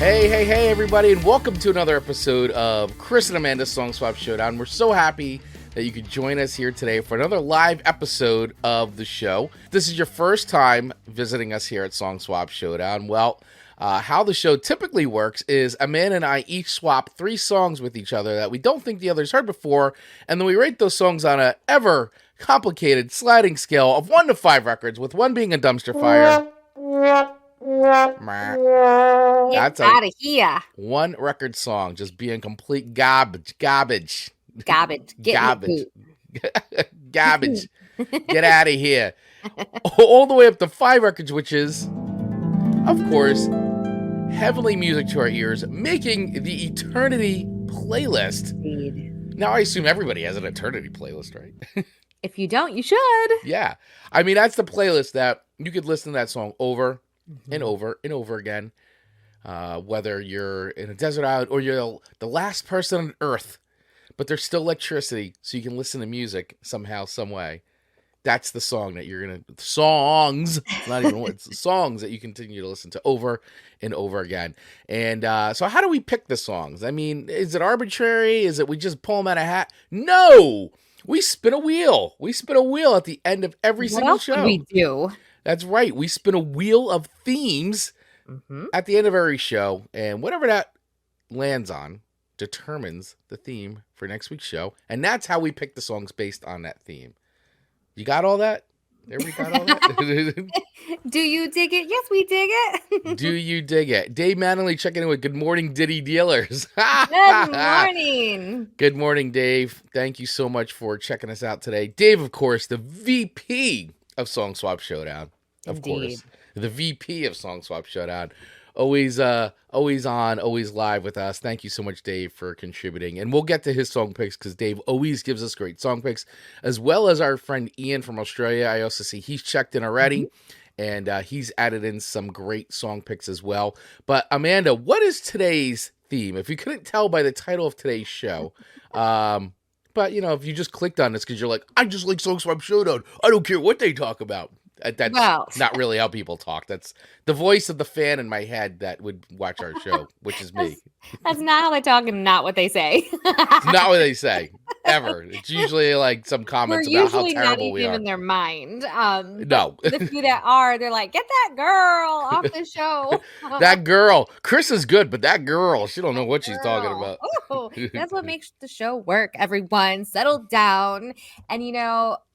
Hey, everybody, and welcome to another episode of Chris and Amanda's Song Swap Showdown. We're so happy that you could join us here today for another live episode of the show. If this is your first time visiting us here at Song Swap Showdown, well, how the show typically works is Amanda and I each swap 3 songs with each other that we don't think the other's heard before, and then we rate those songs on a ever complicated sliding scale of 1 to 5 records, with 1 being a dumpster fire. Get out of here. 1 record song just being complete garbage. Garbage. Get out of here. All the way up to 5 records, which is, of course, heavenly music to our ears, making the Eternity playlist. Indeed. Now, I assume everybody has an Eternity playlist, right? If you don't, you should. Yeah. I mean, that's the playlist that you could listen to that song over and over and over again. Whether you're in a desert island or you're the last person on Earth, but there's still electricity, so you can listen to music somehow, some way. That's the song that you're going to... Songs! Not even what. It's songs that you continue to listen to over and over again. And so how do we pick the songs? I mean, is it arbitrary? Is it we just pull them out of a hat? No! We spin a wheel. We spin a wheel at the end of every single show. What else do we do? That's right. We spin a wheel of themes at the end of every show. And whatever that lands on determines the theme for next week's show. And that's how we pick the songs based on that theme. You got all that? Everybody got all that? Do you dig it? Yes, we dig it. Do you dig it? Dave Manley checking in with Good Morning Diddy Dealers. Good morning. Good morning, Dave. Thank you so much for checking us out today. Dave, of course, the VP of Song Swap Showdown. Of course. The VP of Song Swap Showdown. Always on, always live with us. Thank you so much, Dave, for contributing. And we'll get to his song picks because Dave always gives us great song picks, as well as our friend Ian from Australia. I also see he's checked in already, and he's added in some great song picks as well. But Amanda, what is today's theme? If you couldn't tell by the title of today's show, but if you just clicked on this because you're like, I just like Song Swap Showdown, I don't care what they talk about. That's not really how people talk. That's the voice of the fan in my head that would watch our show, which is me. That's not how they talk and not what they say. It's not what they say, ever. It's usually like some comments about how terrible we are. Not even in their mind. No. The few that are, they're like, get that girl off the show. That girl. Chris is good, but that girl, she don't know what she's talking about. Oh, that's what makes the show work, everyone. Settle down. And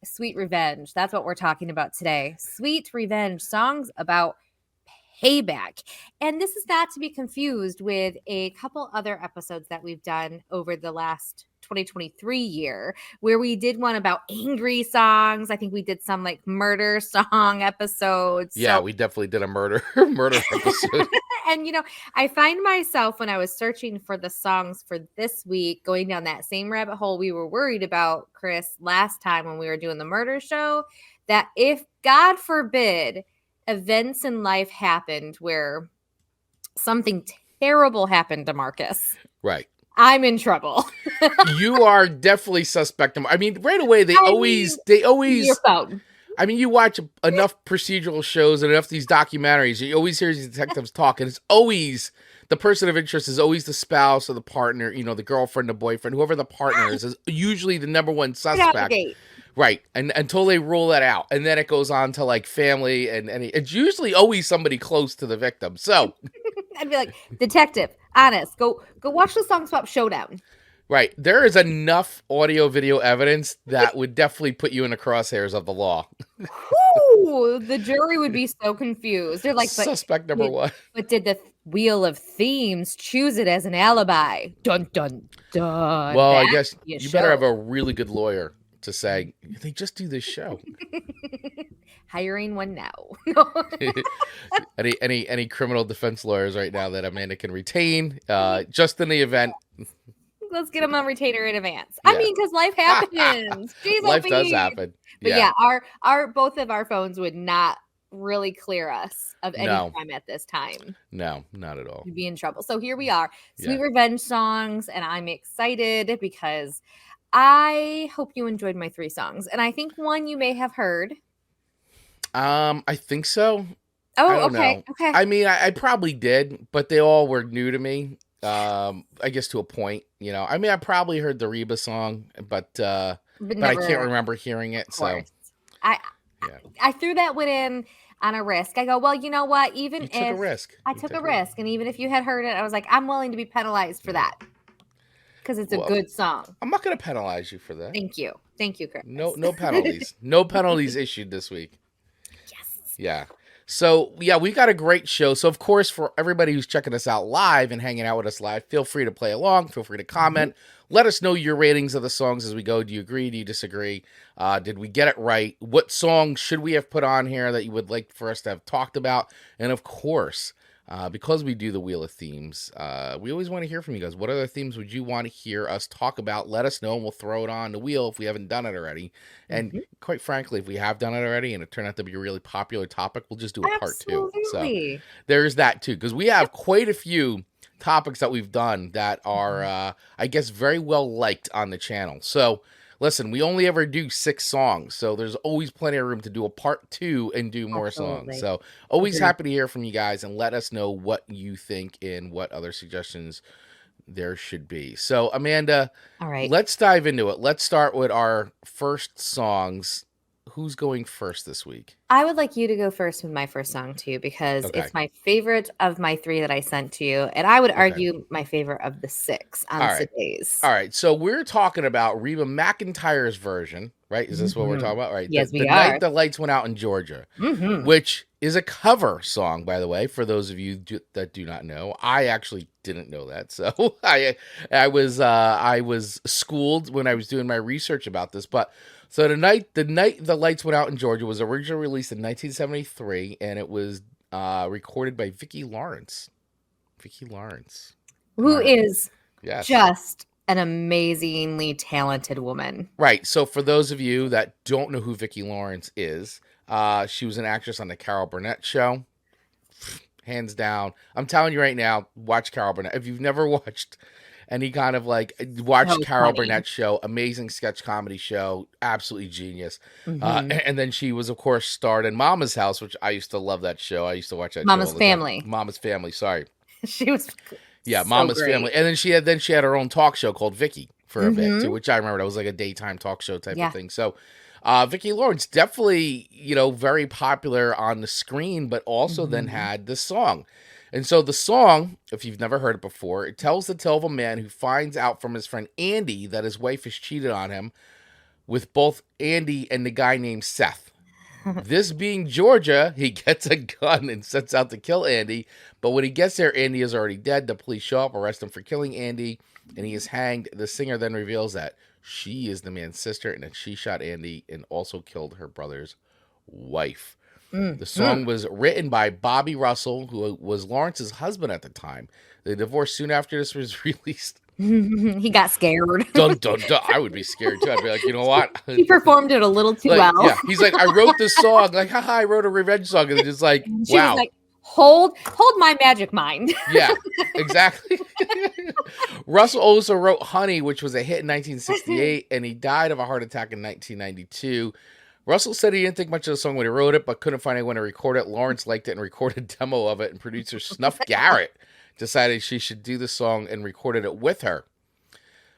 Sweet Revenge. That's what we're talking about today. Sweet Revenge, songs about payback. And this is not to be confused with a couple other episodes that we've done over the last 2023 year, where we did one about angry songs. I think we did some like murder song episodes. Yeah, we definitely did a murder episode. And, I find myself when I was searching for the songs for this week, going down that same rabbit hole we were worried about, Chris, last time when we were doing the murder show, that if, God forbid, events in life happened where something terrible happened to Marcus. Right. I'm in trouble. You are definitely suspect. I mean, right away, they always your phone. I mean, you watch enough procedural shows and enough of these documentaries, you always hear these detectives talk, and it's always the person of interest is always the spouse or the partner, the girlfriend, the boyfriend, whoever the partner is usually the number one suspect. Right. And until they rule that out. And then it goes on to like family and it's usually always somebody close to the victim. So I'd be like, detective, honest, go watch the Song Swap Showdown. Right. There is enough audio video evidence that would definitely put you in the crosshairs of the law. Ooh, the jury would be so confused. They're like, suspect number one. But did the wheel of themes choose it as an alibi? Dun, dun, dun. Well, I guess you better have a really good lawyer to say, they just do this show. Hiring one now. any criminal defense lawyers right now that Amanda can retain, just in the event. Let's get them on retainer in advance. Yeah. I mean, because life happens. Jeez, life does happen. But yeah, our both of our phones would not really clear us of any crime at this time. No, not at all. We'd be in trouble. So here we are, Sweet Revenge songs, and I'm excited because I hope you enjoyed my 3 songs. And I think one you may have heard. I think so. I Oh, don't okay. know. Okay. I mean, I probably did, but they all were new to me. I guess to a point, you know. I mean, I probably heard the Reba song, but But I can't never, remember hearing of it. So course. I yeah, I threw that one in on a risk. I go, well, you know what? Even you took a if risk. I You took a took a risk. risk, and even if you had heard it, I was like, I'm willing to be penalized for that because it's a Well, good song. I'm not going to penalize you for that. Thank you, Chris. No, no penalties. No penalties issued this week. Yes. Yeah. So, yeah, we got a great show. So, of course, for everybody who's checking us out live and hanging out with us live, feel free to play along. Feel free to comment. Let us know your ratings of the songs as we go. Do you agree? Do you disagree? Did we get it right? What songs should we have put on here that you would like for us to have talked about? And, of course, because we do the Wheel of Themes, we always want to hear from you guys. What other themes would you want to hear us talk about? Let us know, and we'll throw it on the wheel if we haven't done it already. And quite frankly, if we have done it already and it turned out to be a really popular topic, we'll just do a part two. So there's that too, because we have quite a few topics that we've done that are, I guess, very well liked on the channel. So listen, we only ever do 6 songs, so there's always plenty of room to do a part 2 and do more songs. So always happy to hear from you guys and let us know what you think and what other suggestions there should be. So Amanda, all right, let's dive into it. Let's start with our first songs. Who's going first this week? I would like you to go first with my first song too, because it's my favorite of my 3 that I sent to you, and I would argue my favorite of the 6 on today's. All right, so we're talking about Reba McEntire's version, right? Is this what we're talking about? Right. Yes, the Night the Lights Went Out in Georgia, which is a cover song, by the way, for those of you that do not know. I actually didn't know that, so I was schooled when I was doing my research about this. But so the night the Lights Went Out in Georgia was originally released in 1973, and it was recorded by Vicki Lawrence. Who is Yes. just an amazingly talented woman. Right. So for those of you that don't know who Vicki Lawrence is, she was an actress on the Carol Burnett show. Hands down. I'm telling you right now, watch Carol Burnett. If you've never watched any kind of watch Carol Burnett's show, amazing sketch comedy show, absolutely genius. And then she was, of course, starred in Mama's House, which I used to love that show. I used to watch that Mama's show. Family. Mama's Family, sorry. She was Mama's Family. And then she had her own talk show called Vicki for a bit too, which I remember. That was like a daytime talk show type of thing. So Vicki Lawrence definitely, very popular on the screen, but also then had this song. And so the song, if you've never heard it before, it tells the tale of a man who finds out from his friend Andy that his wife has cheated on him with both Andy and the guy named Seth. This being Georgia, he gets a gun and sets out to kill Andy. But when he gets there, Andy is already dead. The police show up, arrest him for killing Andy, and he is hanged. The singer then reveals that she is the man's sister and that she shot Andy and also killed her brother's wife. The song was written by Bobby Russell, who was Lawrence's husband at the time. They divorced soon after this was released. He got scared. Dun, dun, dun. I would be scared too. I'd be like, you know what? He performed it a little too well. Yeah, he's like, I wrote this song. Like, haha, I wrote a revenge song. And it's just like, she wow. was like, hold my magic mind. Yeah, exactly. Russell also wrote Honey, which was a hit in 1968, and he died of a heart attack in 1992. Russell said he didn't think much of the song when he wrote it, but couldn't find anyone to record it. Lawrence liked it and recorded a demo of it, and producer Snuff Garrett decided she should do the song and recorded it with her.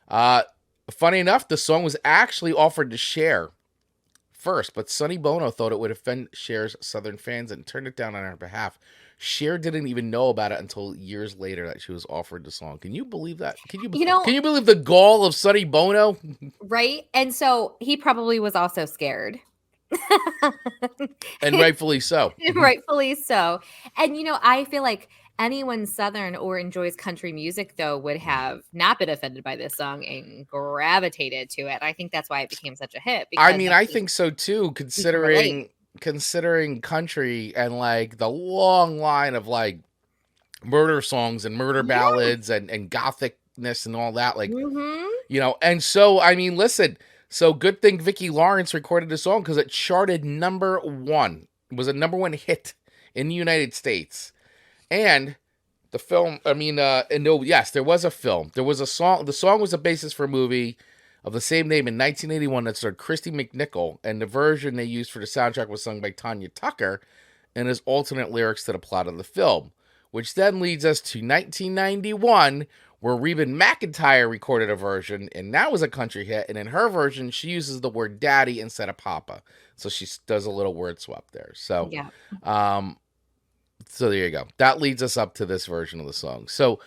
Funny enough, the song was actually offered to Cher first, but Sonny Bono thought it would offend Cher's Southern fans and turned it down on her behalf. Cher didn't even know about it until years later that she was offered the song. Can you believe that? Can you believe the gall of Sonny Bono? Right? And so he probably was also scared. And rightfully so. Rightfully so. And I feel like anyone Southern or enjoys country music, though, would have not been offended by this song and gravitated to it. I think that's why it became such a hit. I mean, I think so too, considering country and the long line of murder songs and murder ballads and gothicness and all that, and so, I mean, listen. So good thing Vicki Lawrence recorded the song because it charted #1. It was a #1 hit in the United States. And the film, there was a film. There was a song. The song was the basis for a movie of the same name in 1981 that starred Christy McNichol. And the version they used for the soundtrack was sung by Tanya Tucker. and as alternate lyrics to the plot of the film, which then leads us to 1991, where Reba McEntire recorded a version, and that was a country hit, and in her version, she uses the word daddy instead of papa. So she does a little word swap there. So, Yeah. So there you go. That leads us up to this version of the song. So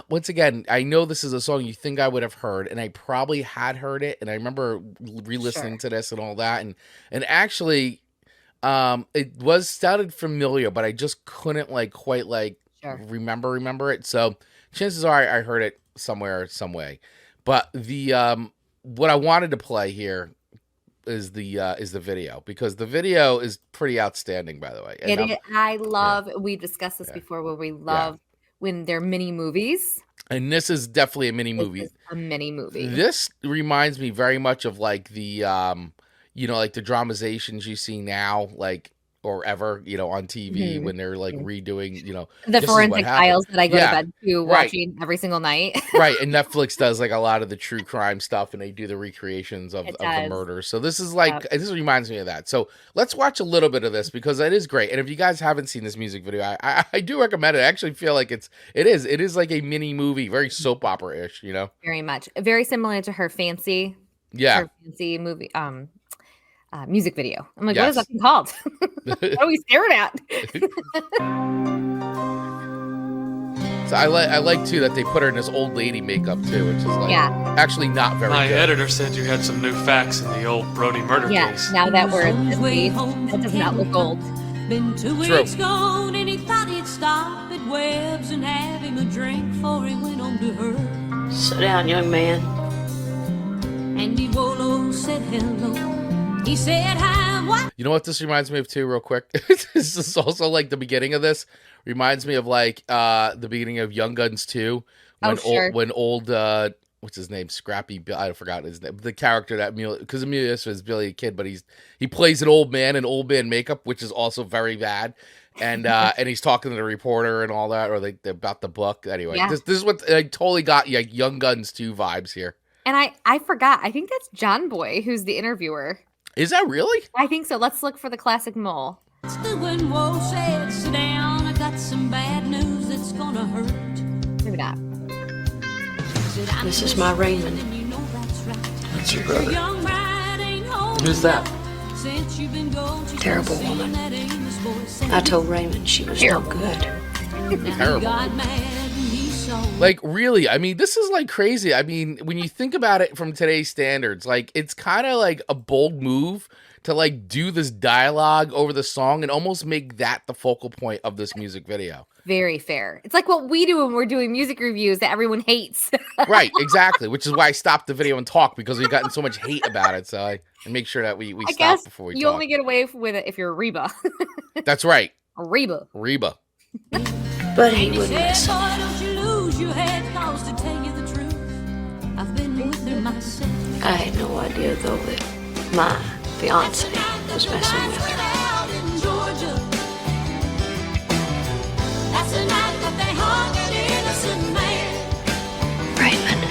once again, I know this is a song you think I would have heard, and I probably had heard it, and I remember re-listening to this and all that, and actually, it was sounded familiar, but I just couldn't quite remember it. So chances are I heard it somewhere, some way. But the what I wanted to play here is the video, because the video is pretty outstanding, by the way. And I love. We've discussed this before, where we love when they're mini movies. And this is definitely a mini movie. This is a mini movie. This reminds me very much of the the dramatizations you see now, or ever, on TV when they're redoing, the forensic files that I go to bed to watching every single night. Right. And Netflix does a lot of the true crime stuff, and they do the recreations of the murder. So this is this reminds me of that. So let's watch a little bit of this, because it is great. And if you guys haven't seen this music video, I do recommend it. I actually feel like it is like a mini movie, very soap opera-ish, Very much. Very similar to her Fancy. Yeah. Her Fancy movie. Music video. I'm like, what is that thing called? What are we staring at? So I like too that they put her in this old lady makeup too, which is actually not very good. My editor said you had some new facts in the old Brody murder case. Now that we're at this age, that does not look old. Been 2 weeks gone, and he thought he'd stop at Webb's and have him a drink before he went home to her. Sit down, young man. Andy Wolo said hello. He said, hi, what? You know what this reminds me of too, real quick? This is also the beginning of this. Reminds me of the beginning of Young Guns 2. When old what's his name? Scrappy Bill, I forgot his name. The character that because Emilius was Billy a kid, but he plays an old man in old man makeup, which is also very bad. And and he's talking to the reporter and all that, or about the book. Anyway, this is what I totally got Young Guns 2 vibes here. And I forgot. I think that's John Boy who's the interviewer. Is that really? I think so. Let's look for the classic mole. When Woe said, sit down, I got some bad news that's gonna hurt. Maybe not. This is my Raymond. That's your brother. Who's that? Terrible woman. I told Raymond she was no good. Terrible. Really, I mean, this is crazy. I mean, when you think about it from today's standards, it's kind of a bold move to do this dialogue over the song and almost make that the focal point of this music video. Very fair. It's like what we do when we're doing music reviews that everyone hates. Right, exactly. Which is why I stopped the video and talked, because we've gotten so much hate about it. So I make sure that we stop before we talk. You only get away with it if you're Reba. That's right. Reba. But he wouldn't listen. I had no idea, though, that my fiance was messing with her. Raymond.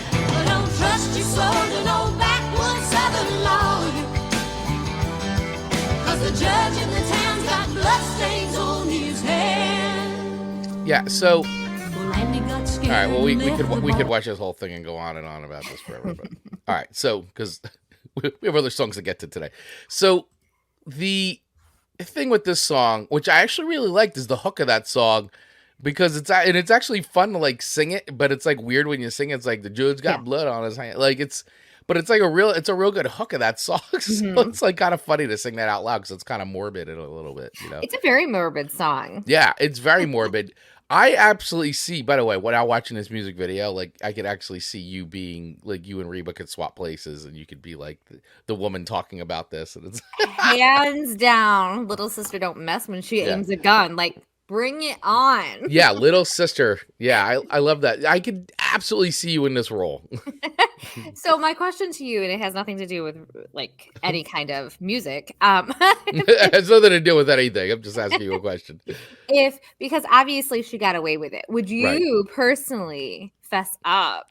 Yeah, so all right, well, we could watch this whole thing and go on and on about this forever. But all right, so because we have other songs to get to today. So the thing with this song, which I actually really liked, is the hook of that song, because it's actually fun to sing it, but it's weird when you sing it. It's the Judge got blood on his hand, but it's a real good hook of that song. So it's kind of funny to sing that out loud, because it's kind of morbid in a little bit, It's a very morbid song. Yeah, it's very morbid. I absolutely see, by the way, when I'm watching this music video, I could actually see you being, you and Reba could swap places, and you could be the woman talking about this. And it's hands down, little sister don't mess when she aims a gun. Bring it on. Yeah, little sister. Yeah, I love that. I could absolutely see you in this role. So my question to you, and it has nothing to do with any kind of music. It has nothing to do with anything. I'm just asking you a question. Because obviously she got away with it. Would you personally fess up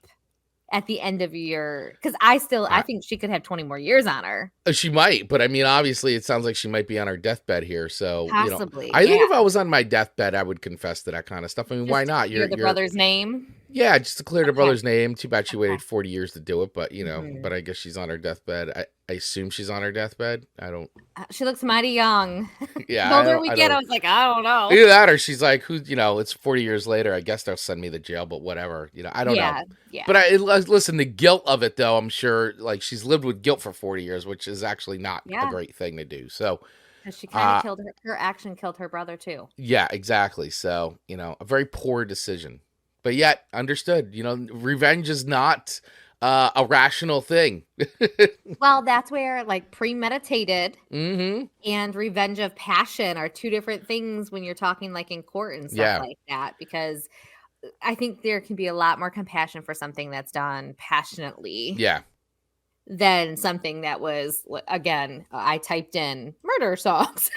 at the end of your, because I think she could have 20 more years on her. She might, but I mean, obviously, it sounds like she might be on her deathbed here. So, Possibly, I think if I was on my deathbed, I would confess to that kind of stuff. I mean, Just why not? You're the brother's name. Yeah, just to clear the Okay. brother's name. Too bad she waited 40 years to do it, but Mhm. but I guess she's on her deathbed. I assume she's on her deathbed. I don't. She looks mighty young. Yeah, The older we get, I was like, I don't know. Either that, or she's like, it's 40 years later. I guess they'll send me to jail, but whatever. I don't know. Yeah. But listen, the guilt of it, though, I'm sure, like, she's lived with guilt for 40 years, which is actually not a great thing to do. So, she kind of killed her action, killed her brother too. Yeah, exactly. So, a very poor decision, but yet understood. Revenge is not a rational thing. Well, that's where like premeditated Mm-hmm. and revenge of passion are two different things when you're talking like in court and stuff like that, because I think there can be a lot more compassion for something that's done passionately than something that was, again, I typed in murder songs.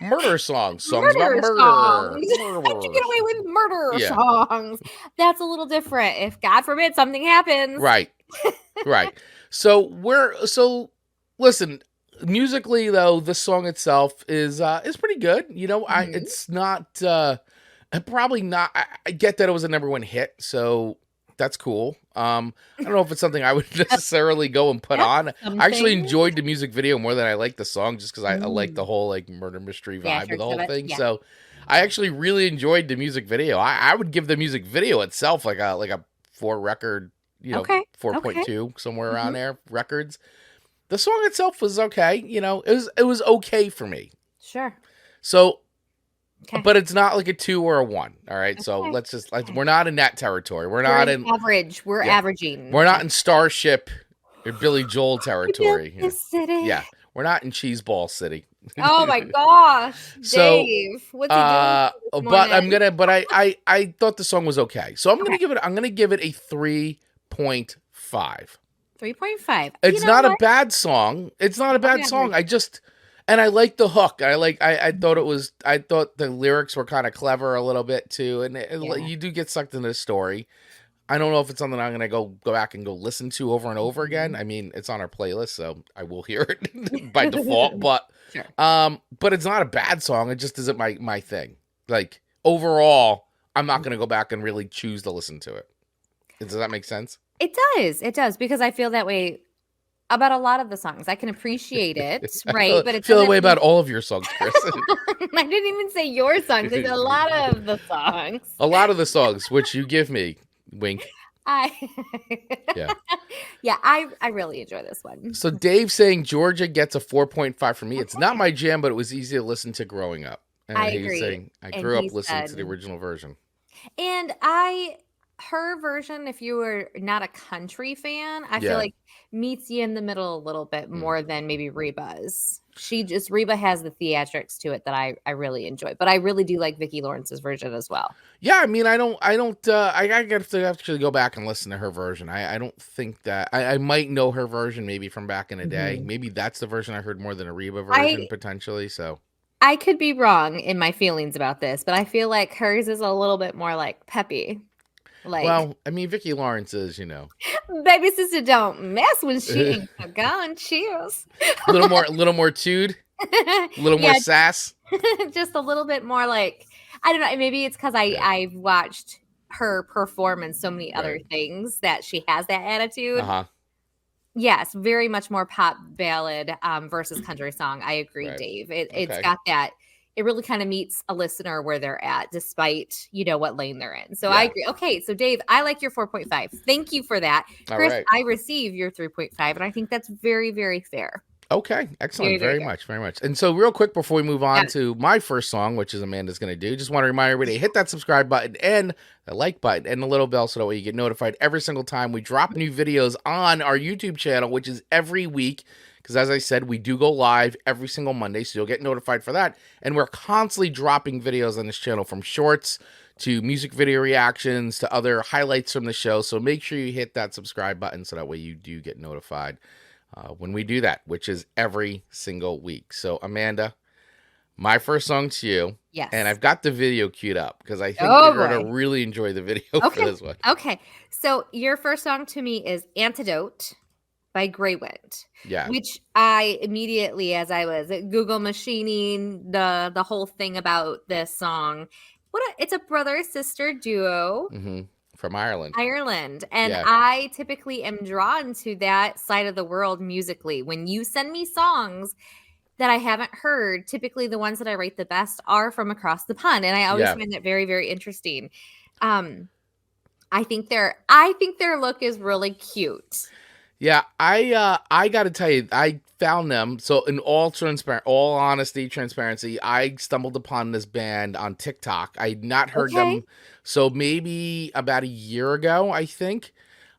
Murder songs. Songs about murder. How'd you get away with murder songs? That's a little different. If God forbid something happens. Right. So listen, musically though, the song itself is pretty good. It's not probably not. I get that it was a #1 hit, so that's cool. I don't know if it's something I would necessarily go and put on. I actually enjoyed the music video more than I liked the song, just because I like the whole like murder mystery vibe of the whole thing. Yeah. So I actually really enjoyed the music video. I would give the music video itself like a 4 record, 4.2 somewhere around there records. The song itself was okay. It was okay for me. Sure. So. Okay. But it's not like a 2 or a 1. All right. Okay. So we're not in that territory. We're not in average. We're averaging. We're not in Starship or Billy Joel territory. City. Yeah. We're not in Cheeseball City. Oh my gosh. Dave. What's he doing? But I thought the song was okay. So I'm going to give it a 3.5. 3.5. It's not a bad song. It's not a bad song. And I like the hook. I thought the lyrics were kind of clever a little bit too. And you do get sucked into the story. I don't know if it's something I'm going to go back and go listen to over and over again. I mean, it's on our playlist, so I will hear it by default, but it's not a bad song. It just isn't my thing. Like overall, I'm not going to go back and really choose to listen to it. Does that make sense? It does, because I feel that way about a lot of the songs. I can appreciate it, right? But I feel the way about all of your songs, Chris. I didn't even say your songs. There's a lot of the songs. A lot of the songs, which you give me, wink. I really enjoy this one. So Dave saying Georgia gets a 4.5 from me. It's not my jam, but it was easy to listen to growing up. And I agree. Saying, I grew up listening to the original version. And her version, if you were not a country fan, I feel like meets you in the middle a little bit more than maybe Reba's. Reba has the theatrics to it that I really enjoy, but I really do like Vicki Lawrence's version as well. Yeah, I mean, I have to actually go back and listen to her version. I don't think that I might know her version maybe from back in the day. Maybe that's the version I heard more than a Reba version potentially. So I could be wrong in my feelings about this, but I feel like hers is a little bit more like peppy. Well, I mean, Vicki Lawrence is, baby sister don't mess when she ain't gone. Cheers. a little more chewed, a little more sass. Just a little bit more like, I don't know. Maybe it's because I've watched her perform in so many other things that she has that attitude. Uh-huh. Yes, very much more pop ballad versus country song. I agree, Dave. It's got that. It really kind of meets a listener where they're at, despite, what lane they're in. So I agree. Okay, so Dave, I like your 4.5. Thank you for that. Chris, I receive your 3.5, and I think that's very, very fair. Okay, excellent. Very much. And so real quick before we move on to my first song, which is Amanda's going to do, just want to remind everybody, hit that subscribe button and the like button and the little bell so that way you get notified every single time we drop new videos on our YouTube channel, which is every week. Because as I said, we do go live every single Monday, so you'll get notified for that. And we're constantly dropping videos on this channel, from shorts to music video reactions to other highlights from the show. So make sure you hit that subscribe button so that way you do get notified when we do that, which is every single week. So Amanda, my first song to you Yes. And I've got the video queued up because I think Oh, you're going boy. to really enjoy the video for Okay. this one. Okay. So your first song to me is Antidote by Grey Wind. Yeah. Which I immediately, as I was Google machining the whole thing about this song, it's a brother-sister duo. From Ireland. And Yeah. I typically am drawn to that side of the world musically. When you send me songs that I haven't heard, typically the ones that I rate the best are from across the pond, and I always find that very, very interesting. I think their look is really cute. Yeah, I got to tell you, I found them. So in all honesty, transparency, I stumbled upon this band on TikTok. I had not heard them. So maybe about a year ago, I think,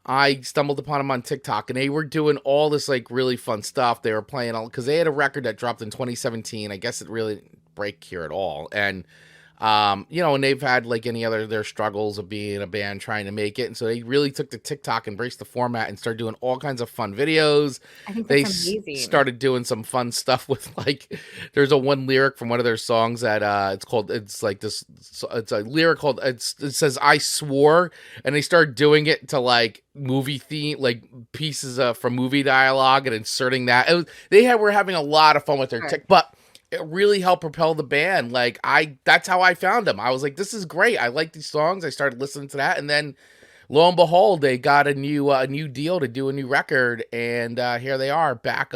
I stumbled upon them on TikTok, and they were doing all this like really fun stuff. They were playing all because they had a record that dropped in 2017. I guess it really didn't break here at all, and and they've had like any other their struggles of being a band trying to make it, and so they really took to TikTok, embraced the format, and started doing all kinds of fun videos. I think that's amazing. Started doing some fun stuff with like, there's a one lyric from one of their songs that it's a lyric called it says "I swore," and they started doing it to like movie theme, like pieces from movie dialogue and inserting that. Were having a lot of fun with their but it really helped propel the band. Like that's how I found them. I was like, this is great. I like these songs. I started listening to that, and then lo and behold, they got a new deal to do a new record, and here they are back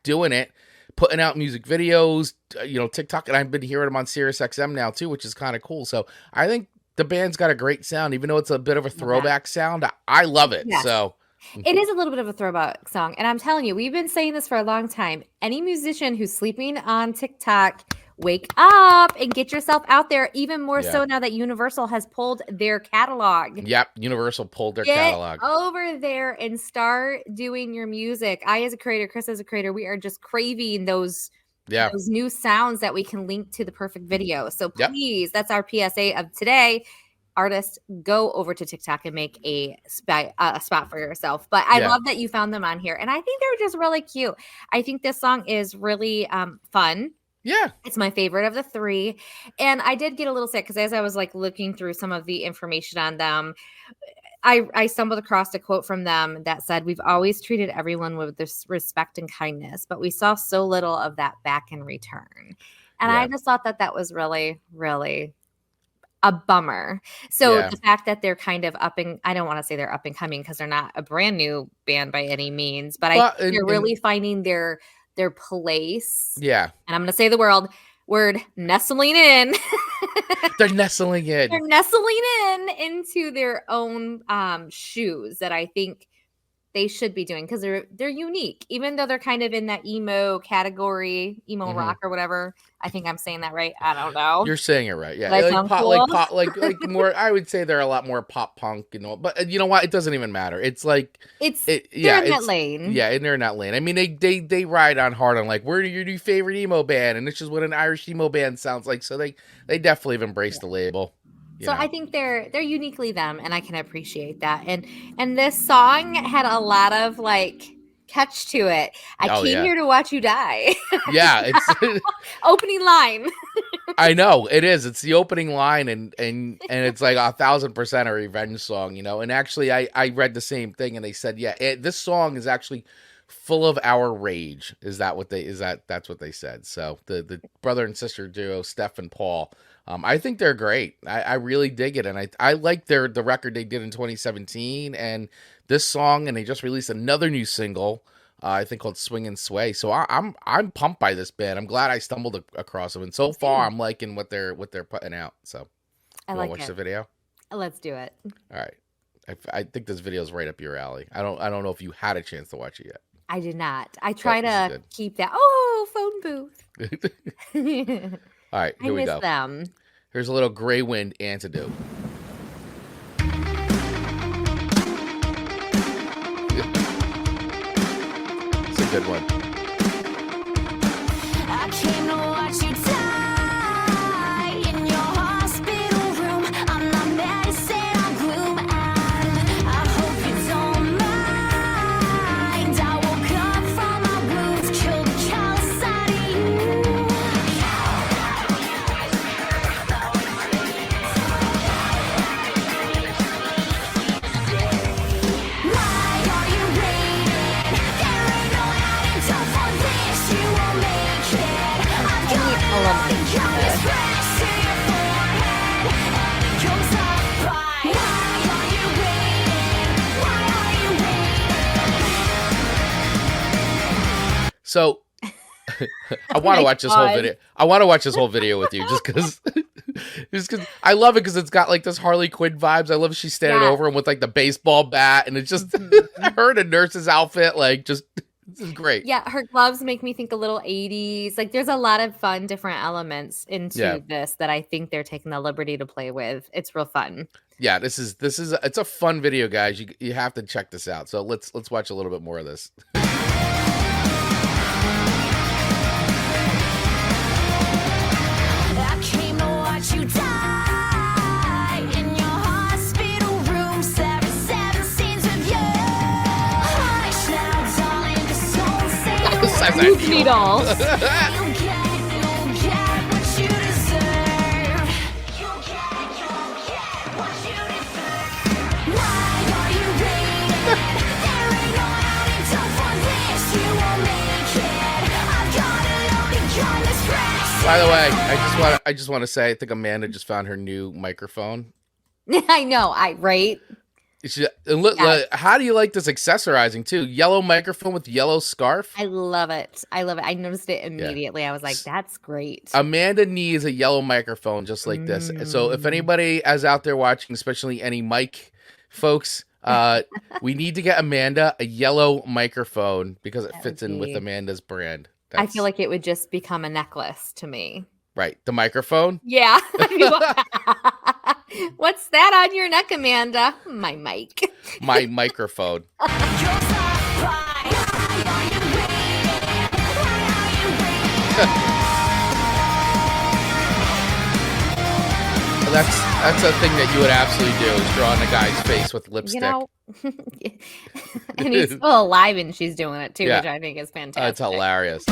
doing it, putting out music videos, TikTok, and I've been hearing them on Sirius XM now too, which is kind of cool. So I think the band's got a great sound, even though it's a bit of a throwback sound. I love it. Yes. So. It is a little bit of a throwback song. And I'm telling you, we've been saying this for a long time. Any musician who's sleeping on TikTok, wake up and get yourself out there, even more so now that Universal has pulled their catalog. Yep, Universal pulled their catalog. Get over there and start doing your music. I, as a creator, Chris, as a creator, we are just craving those new sounds that we can link to the perfect video. So please, that's our PSA of today. Artists, go over to TikTok and make a spot for yourself. But I love that you found them on here, and I think they're just really cute. I think this song is really fun. Yeah, it's my favorite of the three, and I did get a little sick because as I was like looking through some of the information on them, I stumbled across a quote from them that said, "We've always treated everyone with this respect and kindness, but we saw so little of that back in return." And I just thought that was really, really a bummer. So the fact that they're kind of I don't want to say they're up and coming because they're not a brand new band by any means, but I think they're really finding their place. Yeah. And I'm going to say the word nestling in. They're nestling in. They're nestling into their own shoes that I think they should be doing because they're unique, even though they're kind of in that emo category, emo rock or whatever. I think I'm saying that right. I don't know. You're saying it right. Yeah, like pop, like more. I would say they're a lot more pop punk, But you know what? It doesn't even matter. It's like they're in that lane. Yeah, and they're in that lane. I mean, they ride on hard on like, we're your new favorite emo band, and it's just what an Irish emo band sounds like. So they definitely have embraced the label. So I think they're uniquely them, and I can appreciate that. And this song had a lot of like catch to it. I came here to watch you die. Yeah, it's opening line. I know it is. It's the opening line, and it's like 1,000% a revenge song, And actually, I read the same thing, and they said, this song is actually full of our rage. That's what they said. So the brother and sister duo, Steph and Paul. I think they're great. I really dig it, and I like the record they did in 2017, and this song, and they just released another new single, I think called "Swing and Sway." So I'm pumped by this band. I'm glad I stumbled across them, and so far I'm liking what they're putting out. So I like watch the video. Let's do it. All right. I think this video is right up your alley. I don't know if you had a chance to watch it yet. I did not. I try to keep that. Phone booth. All right, here we go. Them. Here's a little Grey Wind Antidote. It's a good one. I came to watch you die in your hospital room. I'm not medicine, I'm gloom, and I hope you don't mind. I woke up from my wounds, killed the callous side of you. So I want to watch this whole video. I want to watch this whole video with you just because I love it because it's got like this Harley Quinn vibes. I love she's standing over him with like the baseball bat, and it's just her in a nurse's outfit. Like, just this is great. Yeah, her gloves make me think a little 80s. Like, there's a lot of fun, different elements into this that I think they're taking the liberty to play with. It's real fun. Yeah, this is it's a fun video, guys. You have to check this out. So let's watch a little bit more of this. I came to watch you die in your hospital room. 7 scenes of you. Hush now, darling, just don't say a word. Goofy dolls. You'll get what you deserve. You'll get what you deserve. Why are you waiting? There ain't no antidote for this. You won't make it. I've got a loaded gun that's fresh. By the way, I just want to say I think Amanda just found her new microphone. I know, right? How do you like this accessorizing too? Yellow microphone with yellow scarf. I love it. I noticed it immediately. I was like, that's great. Amanda needs a yellow microphone just like this. So if anybody is out there watching, especially any mic folks, we need to get Amanda a yellow microphone because it fits in with Amanda's brand. I feel like it would just become a necklace to me. Right. The microphone? Yeah. What's that on your neck, Amanda? My mic. My microphone. That's a thing that you would absolutely do, is draw on a guy's face with lipstick. You know, and he's still alive and she's doing it too, which I think is fantastic. It's hilarious.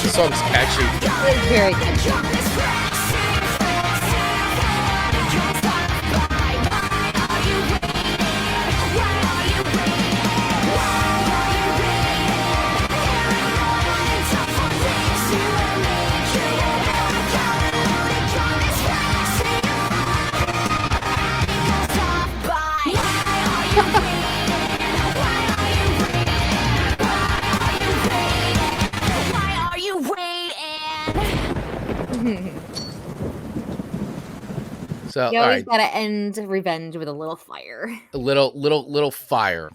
The song's catchy. It's very catchy. So you always gotta end revenge with a little fire. A little fire.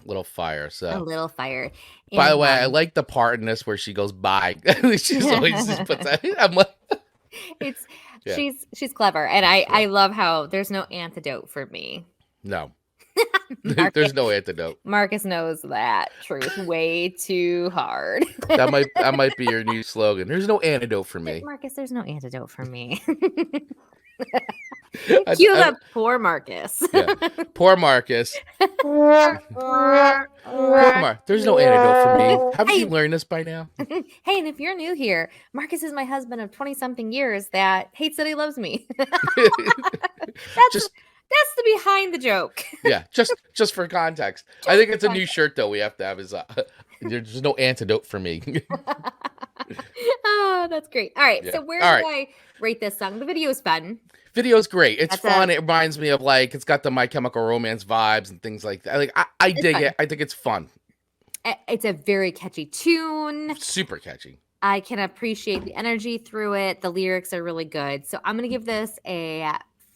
So a little fire. By the way, I like the part in this where she goes bye. She's always just puts that. I'm like, she's clever, and I love how there's no antidote for me. No. There's no antidote. Marcus knows that truth way too hard. that might be your new slogan. There's no antidote for me. Marcus, there's no antidote for me. Cue that poor Marcus. Poor Marcus. There's no antidote for me. Haven't you learned this by now? Hey, and if you're new here, Marcus is my husband of 20-something years that hates that he loves me. That's the behind the joke. Yeah, just for context. I think it's a new shirt though. We have to have is there's no antidote for me. Oh, that's great. All right, so where do I rate this song? The video is fun. Video's great. It's fun. It reminds me of it's got the My Chemical Romance vibes and things like that. I dig it. I think it's fun. It's a very catchy tune. Super catchy. I can appreciate the energy through it. The lyrics are really good. So I'm going to give this a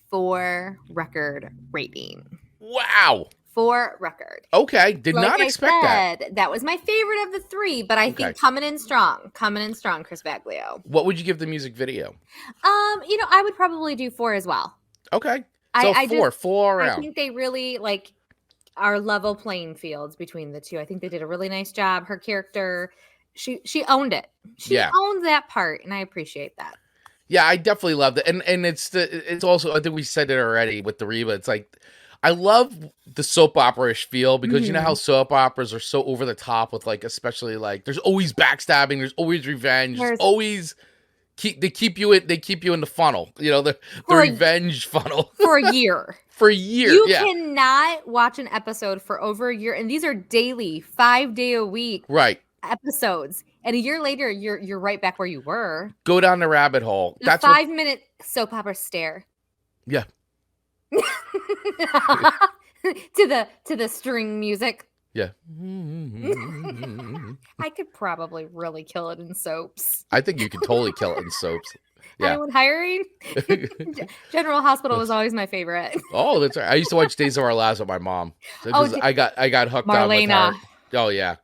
4 record rating. Wow. 4 record. Okay. Did not expect that. That was my favorite of the 3, but I think coming in strong, Chris Baglio. What would you give the music video? I would probably do 4 as well. Okay. So 4 around. I think they really are level playing fields between the two. I think they did a really nice job. Her character, she owned it. She owned that part, and I appreciate that. Yeah, I definitely loved it. And it's also, I think we said it already with the Reba. It's like, I love the soap opera-ish feel because you know how soap operas are so over the top with like, especially like, there's always backstabbing, there's always revenge, there's always they keep you in the funnel, you know, the revenge funnel for a year. For a year, you cannot watch an episode for over a year, and these are daily, 5-day a week, episodes. And a year later, you're right back where you were. Go down the rabbit hole. That's 5-minute soap opera stare. Yeah. to the string music. Yeah. I could probably really kill it in soaps. I think you could totally kill it in soaps. Yeah. Anyone hiring? General Hospital was always my favorite. Oh, that's right. I used to watch Days of Our Lives with my mom. I got hooked on with her. Oh yeah.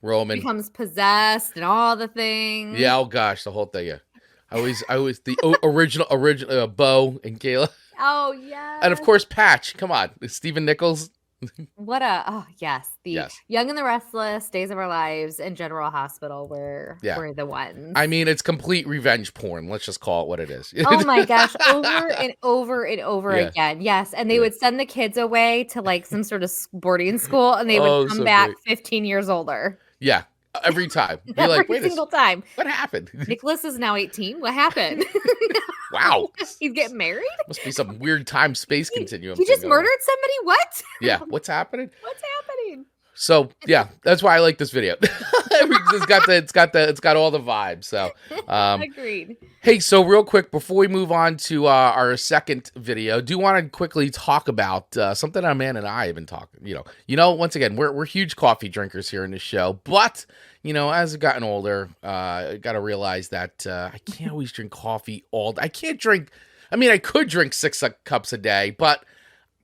Roman becomes possessed and all the things. Yeah, oh gosh, the whole thing. Yeah. I was the original Bo and Kayla. Oh yeah. And of course Patch. Come on. Stephen Nichols. Yes. Young and the Restless, Days of Our Lives, and General Hospital were the ones. I mean, it's complete revenge porn. Let's just call it what it is. Oh my gosh, over and over and over again. Yes, and they would send the kids away to like some sort of boarding school, and they would come back 15 years older. Yeah, every time. Every single time. What happened? Nicholas is now 18. What happened? Wow. He's getting married? Must be some weird time-space continuum. He just murdered somebody? What? Yeah, what's happening? What's happening? So yeah, that's why I like this video. it's got all the vibes. So agreed. Hey, so real quick before we move on to our second video, do want to quickly talk about something Amanda and I have been talking. You know, once again, we're huge coffee drinkers here in this show, but as I've gotten older, I got to realize that I can't always drink coffee all day. I can't drink. I mean, I could drink 6 cups a day, but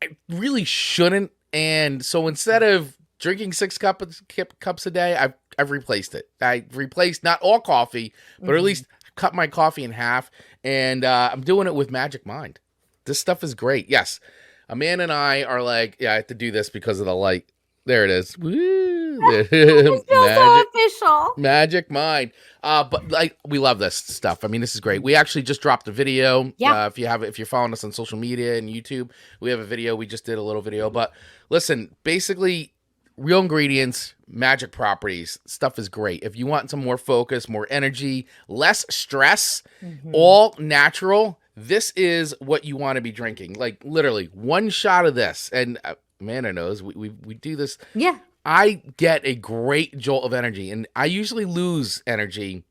I really shouldn't. And so instead of drinking 6 cups a day, I've replaced it. I replaced not all coffee, but at least cut my coffee in half. And I'm doing it with Magic Mind. This stuff is great. Yes. Amanda and I are like, I have to do this because of the light. There it is. Woo. It's so official. Magic Mind. But like, we love this stuff. I mean, this is great. We actually just dropped a video. Yeah. If you're following us on social media and YouTube, we have a video. We just did a little video. But listen, basically, real ingredients, magic properties, stuff is great. If you want some more focus, more energy, less stress, all natural, this is what you want to be drinking. Like literally 1 shot of this. And Amanda knows we do this. Yeah. I get a great jolt of energy, and I usually lose energy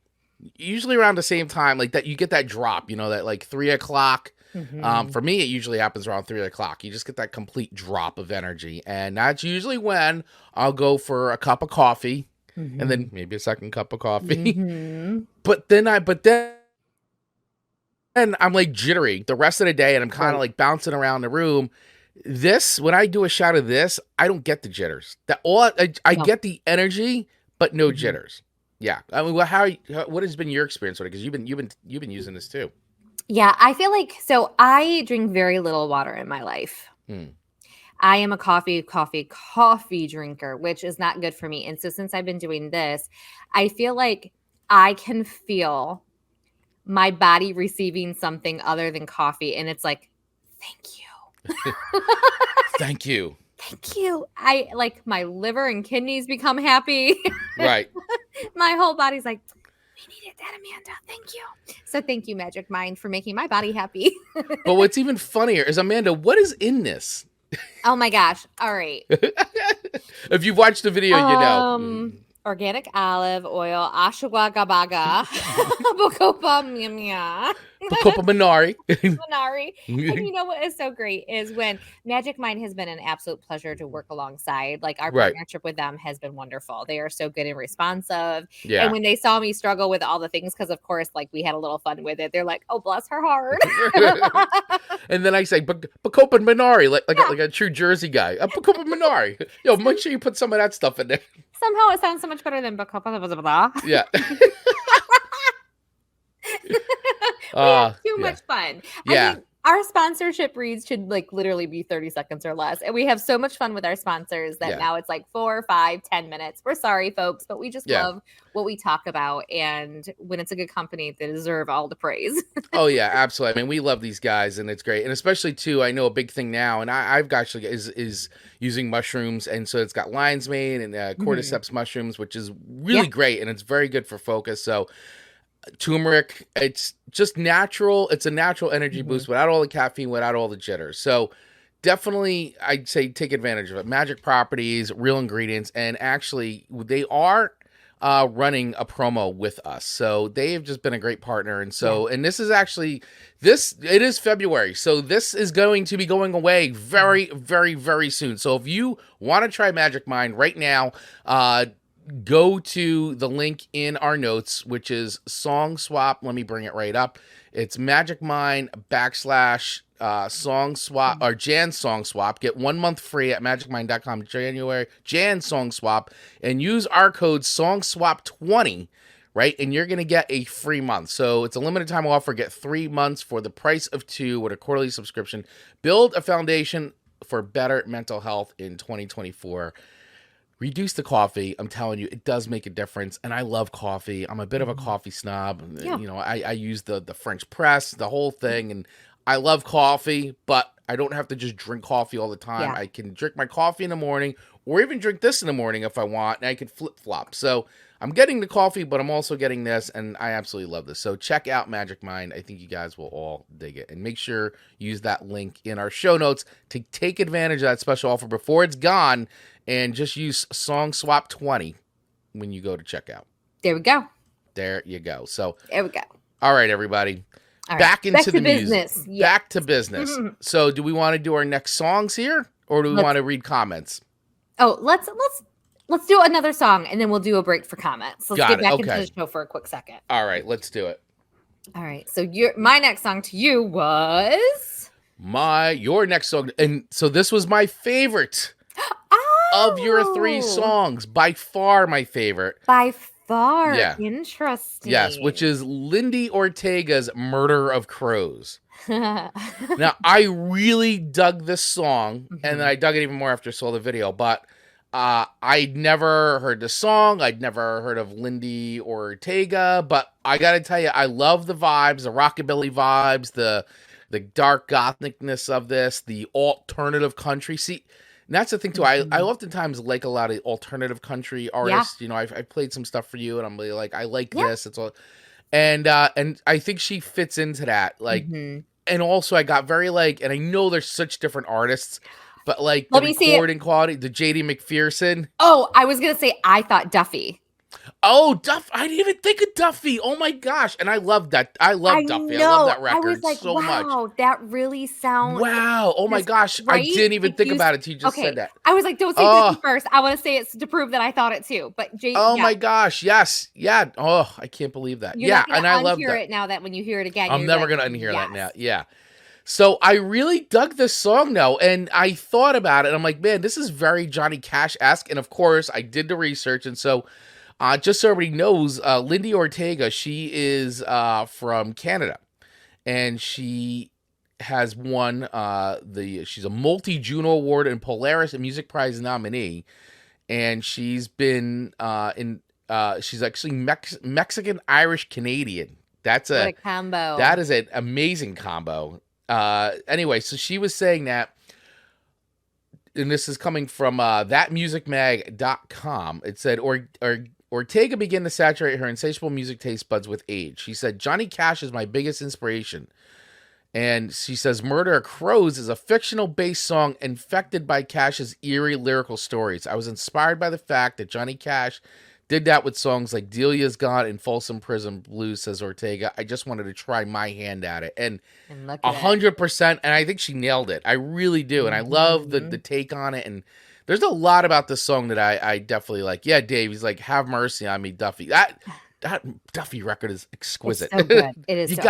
usually around the same time, like that you get that drop, that like 3 o'clock. For me, it usually happens around 3 o'clock. You just get that complete drop of energy. And that's usually when I'll go for a cup of coffee and then maybe a second cup of coffee. But then I'm like jittery the rest of the day, and I'm kind of like bouncing around the room. When I do a shot of this, I don't get the jitters. I get the energy, but no jitters. Yeah. I mean, what has been your experience with it? Because you've been using this too. Yeah, I feel like, so I drink very little water in my life. I am a coffee drinker, which is not good for me. And so since I've been doing this, I feel like I can feel my body receiving something other than coffee. And it's like, thank you. Thank you. Thank you. I like my liver and kidneys become happy. Right. My whole body's like, we needed that, Amanda. Thank you. So thank you, Magic Mind, for making my body happy. But what's even funnier is, Amanda, what is in this? Oh my gosh. All right. If you've watched the video, you know. Organic olive oil, ashwagandha, bacopa mia. Bacopa Minari. Minari. And you know what is so great is when Magic Mind has been an absolute pleasure to work alongside. Like our partnership with them has been wonderful. They are so good and responsive. Yeah. And when they saw me struggle with all the things, because of course, like we had a little fun with it, they're like, "Oh, bless her heart." And then I say, "Bacopa Minari," like a true Jersey guy. Bacopa Minari. Yo, make sure you put some of that stuff in there. Somehow it sounds so much better than bacopa. Yeah. We had too much fun. Yeah. Our sponsorship reads should like literally be 30 seconds or less. And we have so much fun with our sponsors that now it's like 4, 5, 10 minutes. We're sorry, folks, but we just love what we talk about. And when it's a good company, they deserve all the praise. Oh, yeah, absolutely. I mean, we love these guys and it's great. And especially, too, I know a big thing now, and I've actually is using mushrooms. And so it's got lion's mane and cordyceps mushrooms, which is really great. And it's very good for focus. So turmeric, it's just natural. It's a natural energy boost without all the caffeine, without all the jitters. So definitely, I'd say take advantage of it. Magic properties, real ingredients, and actually they are running a promo with us. So they've just been a great partner. And so, and this is actually, it is February. So this is going to be going away very, very, very soon. So if you want to try Magic Mind right now, go to the link in our notes, which is Song Swap. Let me bring it right up. It's Magic Mind / Song Swap or Jan Song Swap. Get 1 month free at magicmind.com. Jan Song Swap, and use our code Song Swap 20, right? And you're going to get a free month. So it's a limited time offer. Get 3 months for the price of 2 with a quarterly subscription. Build a foundation for better mental health in 2024. Reduce the coffee. I'm telling you, it does make a difference. And I love coffee. I'm a bit of a coffee snob. You know, I use the French press, the whole thing. And I love coffee, but I don't have to just drink coffee all the time. I can drink my coffee in the morning or even drink this in the morning if I want. And I can flip flop. So I'm getting the coffee, but I'm also getting this. And I absolutely love this. So check out Magic Mind. I think you guys will all dig it. And make sure you use that link in our show notes to take advantage of that special offer before it's gone. And just use Song Swap 20 when you go to checkout. There we go. There you go. So there we go. All right, everybody. All right. Back into the business. music. Yes. Back to business. So do we want to do our next songs here? Or do we want to read comments? Oh, let's do another song and then we'll do a break for comments. Let's get back into the show for a quick second. All right, let's do it. All right. So my next song to you was your next song. And so this was my favorite. Of your 3 songs, by far my favorite. By far. Yeah. Interesting. Yes, which is Lindy Ortega's Murder of Crows. Now, I really dug this song, and then I dug it even more after I saw the video, but I'd never heard the song. I'd never heard of Lindy Ortega, but I got to tell you, I love the vibes, the rockabilly vibes, the dark gothicness of this, the alternative country. See, and that's the thing, too. I oftentimes like a lot of alternative country artists. Yeah. You know, I've played some stuff for you, and I'm really like, I like this. It's all, and I think she fits into that. Like, and also I got very like, and I know there's such different artists, but like the recording quality, the J.D. McPherson. Oh, I was going to say, I thought Duffy. Oh, Duff! I didn't even think of Duffy. Oh my gosh! And I love that. I love Duffy. I love that record I was like, so much. Wow, that really sounds. Wow! Oh my gosh! Right? I didn't even think about it till you just said that. I was like, don't say Duffy first. I want to say it to prove that I thought it too. But my gosh! Yes, yeah. Oh, I can't believe that. You're not gonna I love that. It now that when you hear it again, I'm never gonna unhear that now. Yeah. So I really dug this song now, and I thought about it. And I'm like, man, this is very Johnny Cash-esque. And of course, I did the research, and so. Just so everybody knows, Lindy Ortega, she is from Canada, and she has won she's a multi-Juno Award and Polaris Music Prize nominee, and she's been she's actually Mexican, Irish, Canadian. What a combo. That is an amazing combo. Anyway, so she was saying that, and this is coming from thatmusicmag.com. It said, Ortega began to saturate her insatiable music taste buds with age. She said, Johnny Cash is my biggest inspiration. And she says, Murder of Crows is a fictional-based song infected by Cash's eerie lyrical stories. I was inspired by the fact that Johnny Cash did that with songs like Delia's Gone and Folsom Prison Blues, says Ortega. I just wanted to try my hand at it. And 100%, and I think she nailed it. I really do. And I love the take on it. And there's a lot about this song that I definitely like. Yeah, Dave, he's like, have mercy on me, Duffy. That Duffy record is exquisite. It's so good. It is.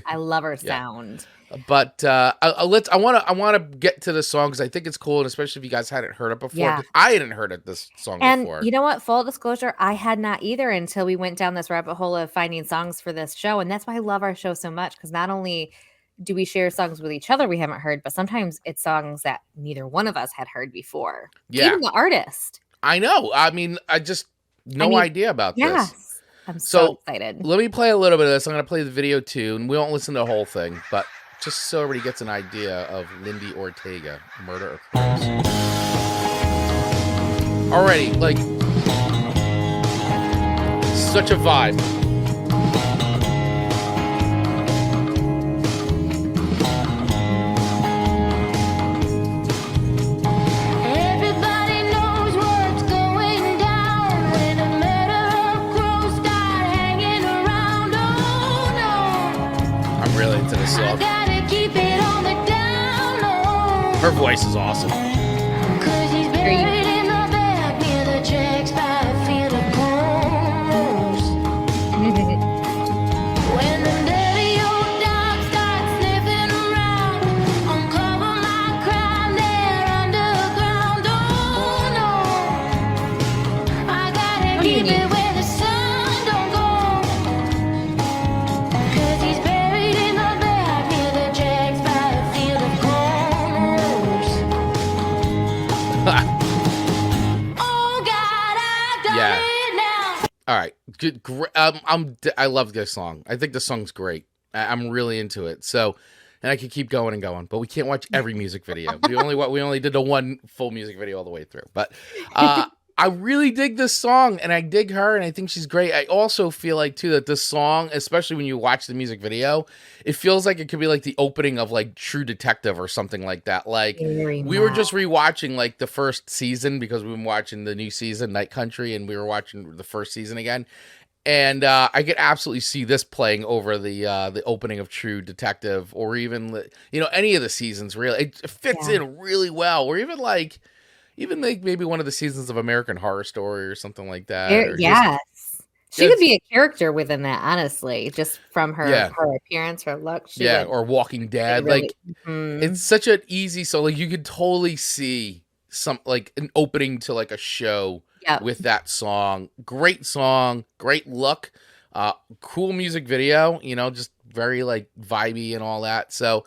I love her sound. But I want to get to the song because I think it's cool, and especially if you guys hadn't heard it before. Yeah. I hadn't heard this song before. And you know what? Full disclosure, I had not either until we went down this rabbit hole of finding songs for this show, and that's why I love our show so much, because not only do we share songs with each other we haven't heard, but sometimes it's songs that neither one of us had heard before. Yeah. Even the artist. I know. I mean, I just idea about this. Yes. I'm so excited. Let me play a little bit of this. I'm going to play the video too, and we won't listen to the whole thing, but just so everybody gets an idea of Lindy Ortega, Murder of Crows. Already, like, such a vibe. Everybody knows what's going down when a murder of crows start hanging around. Oh no, I'm really into this I song. gotta keep it on the down low. Her voice is awesome. 'Cause he's buried in the back near the tracks by a field of corn. When the dirty old dog starts sniffing around, uncover my crime there underground. Oh no, I gotta do you keep mean? it where the sun don't go. 'Cause he's buried in the back near the tracks by a field of corn. Oh God, I've done Yeah. it now. All right, good. I love this song. I think the song's great. I'm really into it. So, and I could keep going and going, but we can't watch every music video. We only did the one full music video all the way through. But I really dig this song, and I dig her, and I think she's great. I also feel like too that this song, especially when you watch the music video, it feels like it could be like the opening of like True Detective or something like that. Like Very we were much. just rewatching like the first season because we've been watching the new season, Night Country, and we were watching the first season again. And I could absolutely see this playing over the opening of True Detective, or even any of the seasons. Really, it fits in really well. Or even like maybe one of the seasons of American Horror Story or something like that. or Yes. She it's- could be a character within that, honestly, just from her Yeah. her appearance, her look. She yeah, would or Walking Dead. really- Like Mhm. it's such an easy. So like you could totally see some like an opening to like a show Yep. with that song. Great song, great look, cool music video. Just very like vibey and all that. So.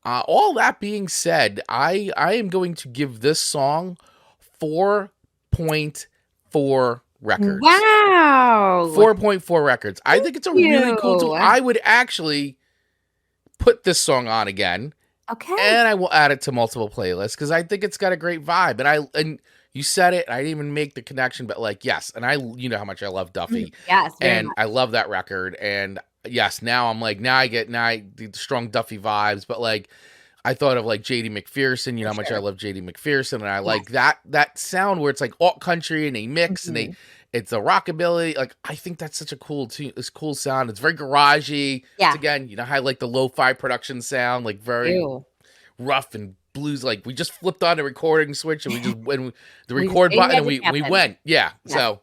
All that being said, I am going to give this song 4.4 records. Wow. 4.4 records. I think it's a really cool you. tool. I would actually put this song on again, Okay. and I will add it to multiple playlists because I think it's got a great vibe. And you said it, I didn't even make the connection, but like yes, and you know how much I love Duffy, Yes. Very and much. I love that record, and yes, now I'm like I get the strong Duffy vibes, but like I thought of like JD McPherson, how much I love JD McPherson, and I like that sound where it's like alt country and they mix and it's a rockabilly. Like I think that's such a cool cool sound. It's very garagey. Yeah. It's, again, how I like the lo-fi production sound, like very Ew. rough and blues. Like we just flipped on the recording switch and we just when the We just record made button and magic we happen. went. Yeah. Yeah. So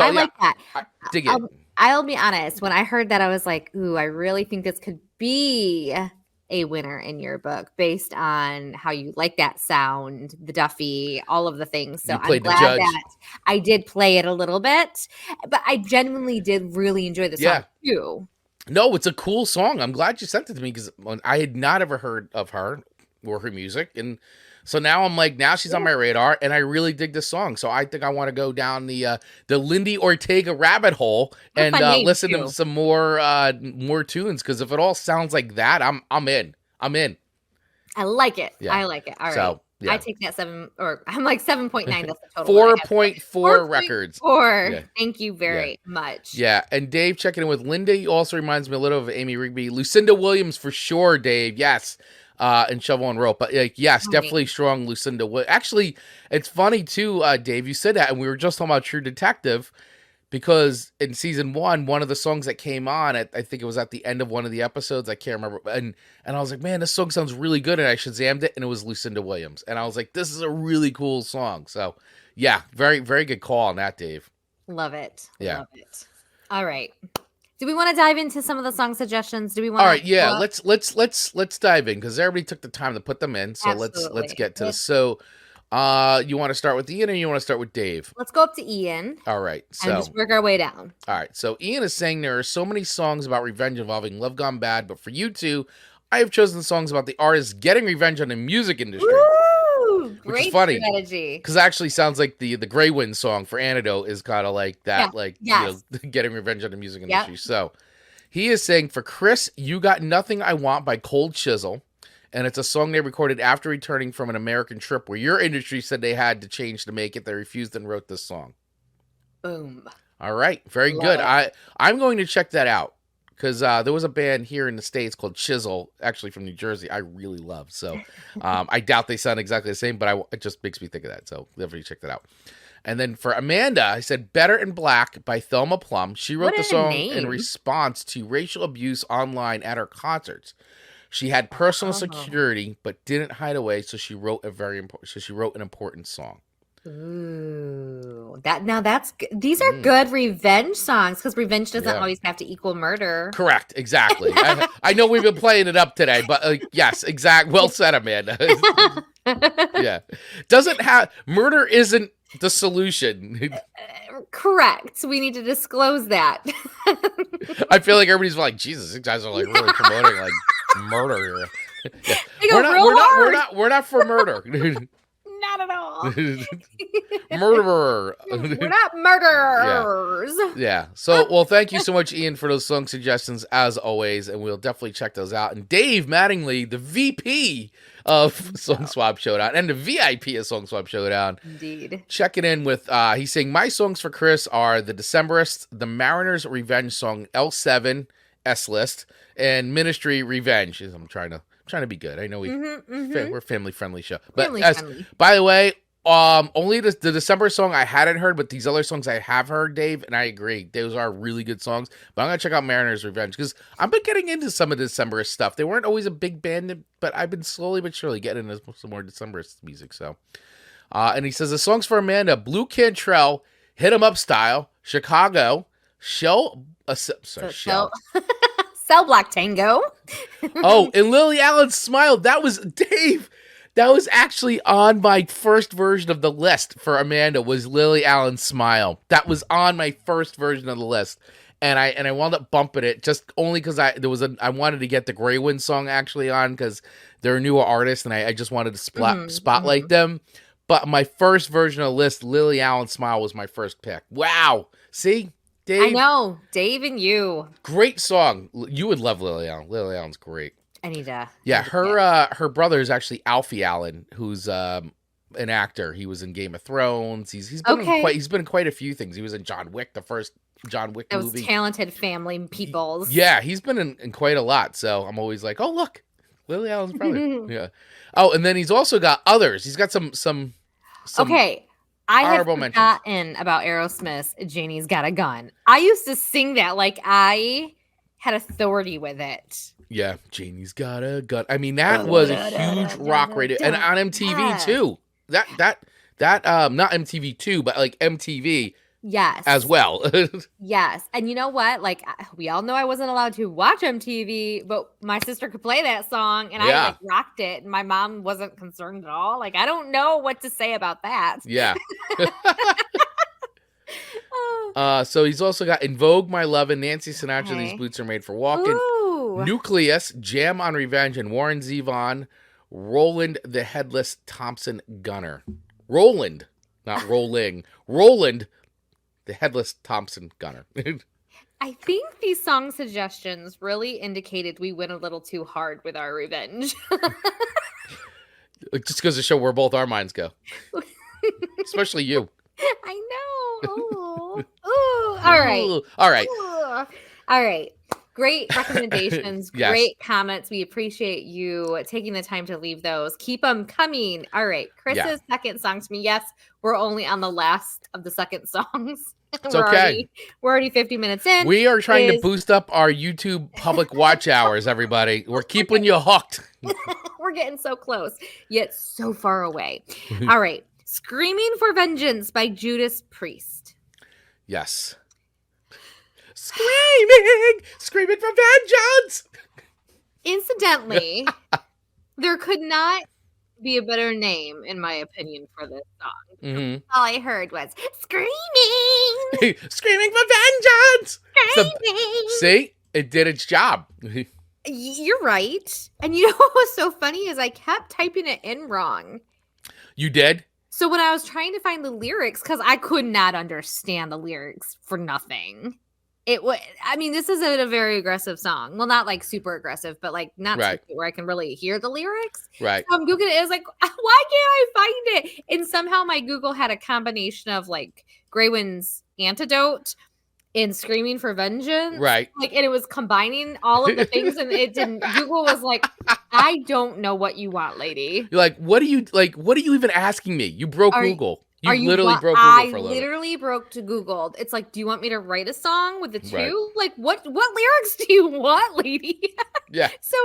I yeah, like that. I dig it. I'll be honest. When I heard that, I was like, "Ooh, I really think this could be a winner in your book based on how you like that sound, the Duffy, all of the things." So You I'm played the glad judge. that I did play it a little bit, but I genuinely did really enjoy the song too. No, it's a cool song. I'm glad you sent it to me because I had not ever heard of her or her music. And so now I'm like, now she's on my radar and I really dig this song. So I think I want to go down the Lindy Ortega rabbit hole and listen to some more tunes. Because if it all sounds like that, I'm in. I like it. Yeah. I like it. All right. So, yeah. I take that 7, I'm like 7.9. That's the total. one I have. 4.4 records. 4. Yeah. Thank you very much. Yeah, and Dave checking in with Linda also reminds me a little of Amy Rigby. Lucinda Williams for sure, Dave. Yes. And Shovel and Rope. But yes, definitely strong Lucinda Williams. Actually, it's funny too, Dave, you said that, and we were just talking about True Detective, because in season 1, one of the songs that came on, I think it was at the end of one of the episodes, I can't remember, and I was like, man, this song sounds really good, and I Shazammed it, and it was Lucinda Williams. And I was like, this is a really cool song. So, yeah, very, very good call on that, Dave. Love it. Yeah. Love it. All right. Do we want to dive into some of the song suggestions? Do we want? All right, yeah, let's dive in because everybody took the time to put them in. So let's Absolutely. get to this. So, you want to start with Ian or you want to start with Dave? Let's go up to Ian All right, so and just work our way down. all right, so Ian is saying there are so many songs about revenge involving love gone bad, but for you two, I have chosen songs about the artists getting revenge on the music industry. Woo! Which is Great funny. strategy. Because it actually sounds like the Grey Wind song for Antidote is kind of like that, Yes. getting revenge on the music industry. So he is saying, for Chris, You Got Nothing I Want by Cold Chisel. And it's a song they recorded after returning from an American trip where your industry said they had to change to make it. They refused and wrote this song. Boom. All right. Very Love good. it. I'm going to check that out. Because there was a band here in the States called Chisel, actually from New Jersey, I really love. So I doubt they sound exactly the same, but it just makes me think of that. So definitely check that out. And then for Amanda, I said Better in Black by Thelma Plum. She wrote the song in response to racial abuse online at her concerts. She had personal security, but didn't hide away, so she wrote an important song. Ooh, these are good revenge songs because revenge doesn't always have to equal murder. Correct, exactly. I know we've been playing it up today, but yes, exact. Well said, Amanda. Yeah, murder isn't the solution. Correct. We need to disclose that. I feel like everybody's like, Jesus, these guys are like really promoting like murder here. Yeah. We're not for murder. Not at all. Murderer. We're not murderers. Yeah. So, well, thank you so much, Ian, for those song suggestions, as always, and we'll definitely check those out. And Dave Mattingly, the VP of Song Swap Showdown and the VIP of Song Swap Showdown. Indeed. Checking in with, he's saying, my songs for Chris are The Decemberists, The Mariners Revenge song, L7, S-List, and Ministry Revenge. I'm trying to be good. I know we're a family-friendly show. But by the way, only the December song I hadn't heard, but these other songs I have heard, Dave, and I agree. Those are really good songs. But I'm going to check out Mariner's Revenge because I've been getting into some of the Decemberist stuff. They weren't always a big band, but I've been slowly but surely getting into some more Decemberist music. So, and he says the songs for Amanda, Blue Cantrell, Hit 'Em Up Style, Chicago, Shell. Cell Block Tango. Oh, and Lily Allen's Smile. That was Dave. That was actually on my first version of the list for Amanda. Was Lily Allen's Smile. That was on my first version of the list, and I wound up bumping it just only because I wanted to get the Grey Wind song actually on because they're a newer artist, and I just wanted to spotlight them. But my first version of the list, Lily Allen's Smile, was my first pick. Wow. See. Dave, I know, Dave and you. Great song. You would love Lily Allen. Lily Allen's great. I need to. Yeah, her brother is actually Alfie Allen, who's an actor. He was in Game of Thrones. He's been in quite a few things. He was in John Wick, the first John Wick movie. Those talented family peoples. Yeah, he's been in quite a lot. So I'm always like, oh look, Lily Allen's brother. Yeah. Oh, and then he's also got others. He's got some. Okay. I have forgotten about Aerosmith's Janie's Got a Gun. I used to sing that like I had authority with it. Yeah, Janie's Got a Gun. I mean, that was a huge rock radio. And on MTV, too. That not MTV, too, but like MTV. Yes. As well. Yes. And you know what? Like, we all know I wasn't allowed to watch MTV, but my sister could play that song and I rocked it. And my mom wasn't concerned at all. Like, I don't know what to say about that. Yeah. So he's also got In Vogue, My Love, and Nancy Sinatra, These Boots Are Made for Walking. Ooh. Nucleus, Jam on Revenge, and Warren Zevon, Roland the Headless Thompson Gunner. Roland, not rolling. Roland the Headless Thompson Gunner. I think these song suggestions really indicated we went a little too hard with our revenge. Just goes to show where both our minds go. Especially you. I know. Ooh. Ooh. All right. Ooh. All right. Ooh. All right. Great recommendations. Yes. Great comments. We appreciate you taking the time to leave those. Keep them coming. All right. Chris's second song to me. Yes, we're only on the last of the second songs. It's okay. We're already 50 minutes in. We are trying to boost up our YouTube public watch hours, everybody. We're keeping you hooked. We're getting so close, yet so far away. All right. Screaming for Vengeance by Judas Priest. Yes. Screaming for vengeance. Incidentally, there could not be a better name, in my opinion, for this song. Mm-hmm. All I heard was screaming. Screaming for vengeance. Screaming. See? It did its job. You're right. And you know what was so funny is I kept typing it in wrong. You did? So when I was trying to find the lyrics, because I could not understand the lyrics for nothing. It was, I mean, this isn't a very aggressive song. Well, not like super aggressive, but like not Right. super where I can really hear the lyrics. Right. So I'm Googling it. It was like, why can't I find it? And somehow my Google had a combination of like Graywin's Antidote and Screaming for Vengeance. Right. Like, and it was combining all of the things, and it didn't. Google was like, I don't know what you want, lady. You're like, what are you even asking me? You broke Google. You literally broke Google for a little bit. I literally broke to Google. It's like, do you want me to write a song with the two? Right. Like, what lyrics do you want, lady? Yeah. So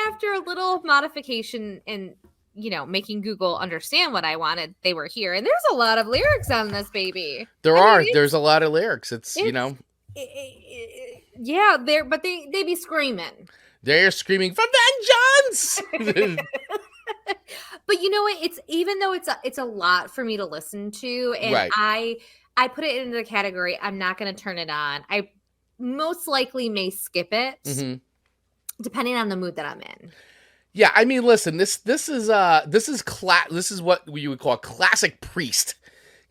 after a little modification and, you know, making Google understand what I wanted, they were here. And there's a lot of lyrics on this baby. There's a lot of lyrics. It's you know. Yeah, but they be screaming. They're screaming for vengeance. But you know what? It's even though it's a lot for me to listen to, and Right. I put it into the category. I'm not going to turn it on. I most likely may skip it, depending on the mood that I'm in. Yeah, I mean, listen, this is what you would call a classic Priest.